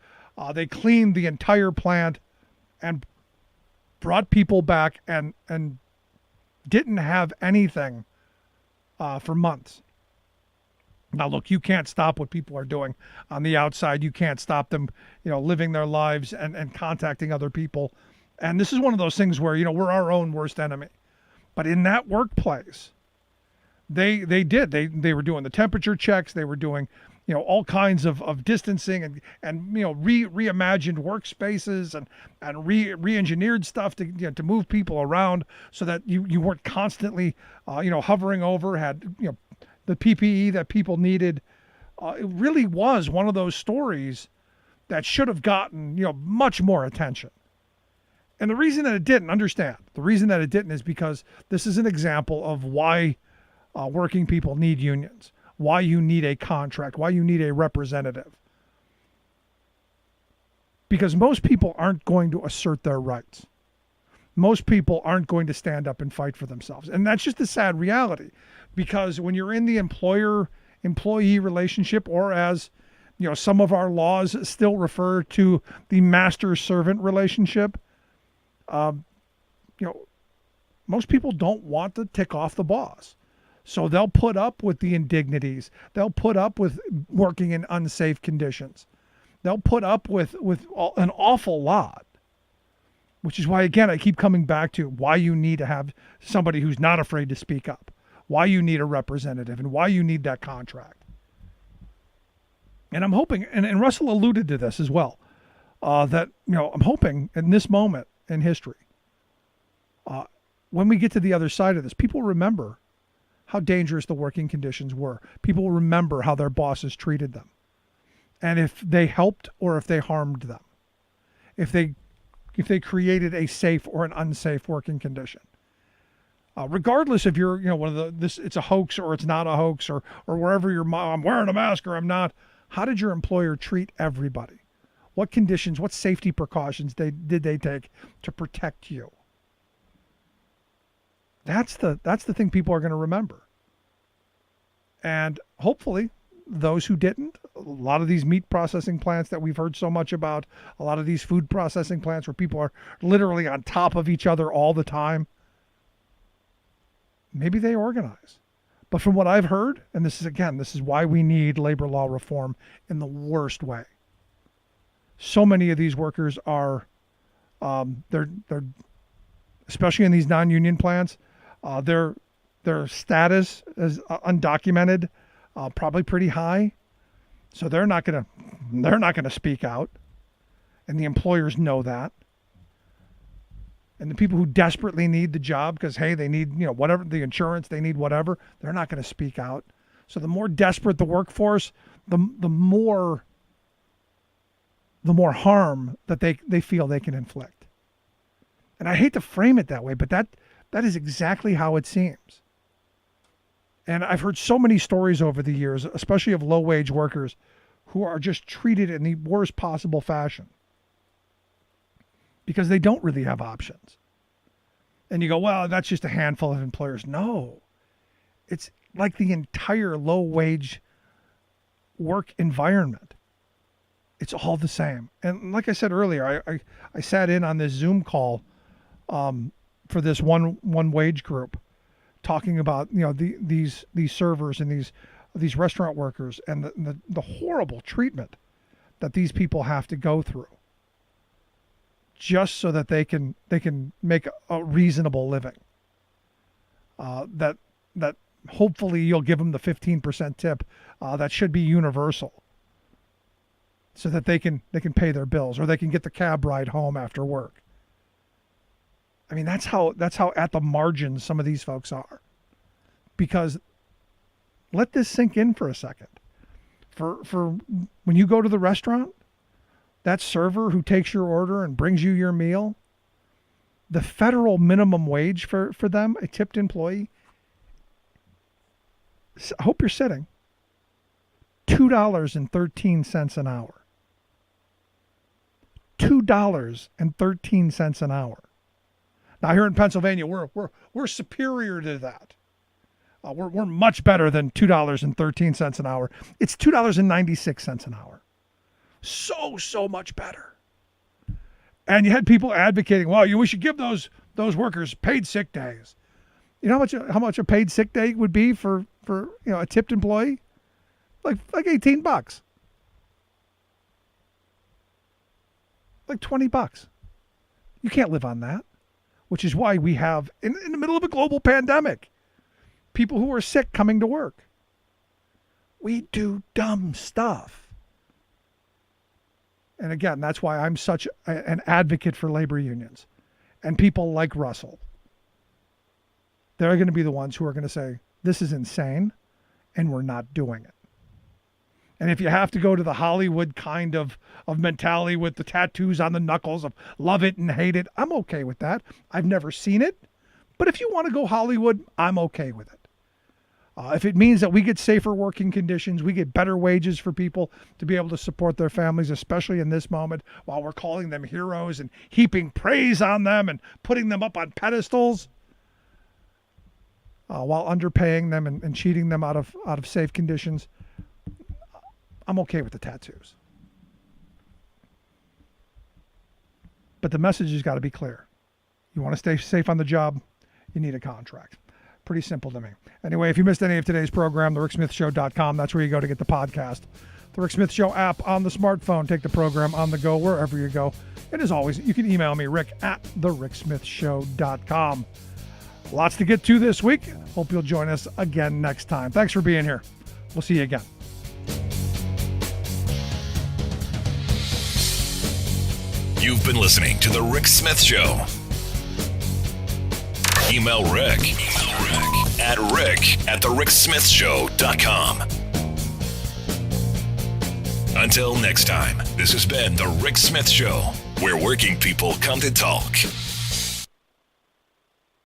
They cleaned the entire plant and brought people back and didn't have anything for months. Now, look, you can't stop what people are doing on the outside. You can't stop them, living their lives and contacting other people. And this is one of those things where, we're our own worst enemy. But in that workplace, they were doing the temperature checks. They were doing, all kinds of distancing and reimagined workspaces and re-engineered stuff to move people around so that you weren't constantly, hovering over, had, the PPE that people needed. It really was one of those stories that should have gotten, much more attention. And the reason that it didn't, is because this is an example of why working people need unions, why you need a contract, why you need a representative. Because most people aren't going to assert their rights. Most people aren't going to stand up and fight for themselves. And that's just the sad reality. Because when you're in the employer-employee relationship, or as some of our laws still refer to the master-servant relationship, most people don't want to tick off the boss. So they'll put up with the indignities. They'll put up with working in unsafe conditions. They'll put up with an awful lot. Which is why, again, I keep coming back to why you need to have somebody who's not afraid to speak up, why you need a representative, and why you need that contract. And I'm hoping, and Russell alluded to this as well, that, I'm hoping in this moment in history, when we get to the other side of this, people remember how dangerous the working conditions were. People remember how their bosses treated them. And if they helped or if they harmed them. If they created a safe or an unsafe working condition. Regardless if you're, it's a hoax or it's not a hoax or wherever I'm wearing a mask or I'm not, how did your employer treat everybody? What conditions, what safety precautions did they take to protect you? That's the thing people are going to remember. And hopefully those who didn't, a lot of these meat processing plants that we've heard so much about, a lot of these food processing plants where people are literally on top of each other all the time, maybe they organize. But from what I've heard, and this is why we need labor law reform in the worst way. So many of these workers are, they're especially in these non-union plants, their status is undocumented, probably pretty high. So they're not gonna speak out, and the employers know that. And the people who desperately need the job because, hey, they need, whatever, the insurance, they need whatever, they're not going to speak out. So the more desperate the workforce, the more harm that they feel they can inflict. And I hate to frame it that way, but that is exactly how it seems. And I've heard so many stories over the years, especially of low-wage workers who are just treated in the worst possible fashion. Because they don't really have options. And you go, well, that's just a handful of employers. No, it's like the entire low-wage work environment. It's all the same. And like I said earlier, I sat in on this Zoom call for this one wage group, talking about these servers and these restaurant workers and the horrible treatment that these people have to go through, just so that they can make a reasonable living. That hopefully you'll give them the 15% tip that should be universal, so that they can pay their bills or they can get the cab ride home after work. I mean, that's how at the margins some of these folks are. Because let this sink in for a second. For when you go to the restaurant, that server who takes your order and brings you your meal, the federal minimum wage for them, a tipped employee, I hope you're sitting. $2.13 an hour. $2.13 an hour. Now here in Pennsylvania, we're superior to that. We're much better than $2.13 an hour. It's $2.96 an hour. So much better. And you had people advocating, well, we should give those workers paid sick days. You know how much a paid sick day would be for a tipped employee? Like $18. Like $20. You can't live on that, which is why we have, in the middle of a global pandemic, people who are sick coming to work. We do dumb stuff. And again, that's why I'm such an advocate for labor unions and people like Russell. They're going to be the ones who are going to say, this is insane, and we're not doing it. And if you have to go to the Hollywood kind of mentality with the tattoos on the knuckles of love it and hate it, I'm okay with that. I've never seen it. But if you want to go Hollywood, I'm okay with it. If it means that we get safer working conditions, we get better wages for people to be able to support their families, especially in this moment, while we're calling them heroes and heaping praise on them and putting them up on pedestals, while underpaying them and cheating them out of safe conditions, I'm okay with the tattoos. But the message has got to be clear. You want to stay safe on the job, you need a contract. Pretty simple to me. Anyway, if you missed any of today's program, thericksmithshow.com, that's where you go to get the podcast. The Rick Smith Show app on the smartphone. Take the program on the go wherever you go. And as always, you can email me, rick@thericksmithshow.com. Lots to get to this week. Hope you'll join us again next time. Thanks for being here. We'll see you again. You've been listening to The Rick Smith Show. Email Rick at rick@thericksmithshow.com. Until next time, this has been The Rick Smith Show, where working people come to talk.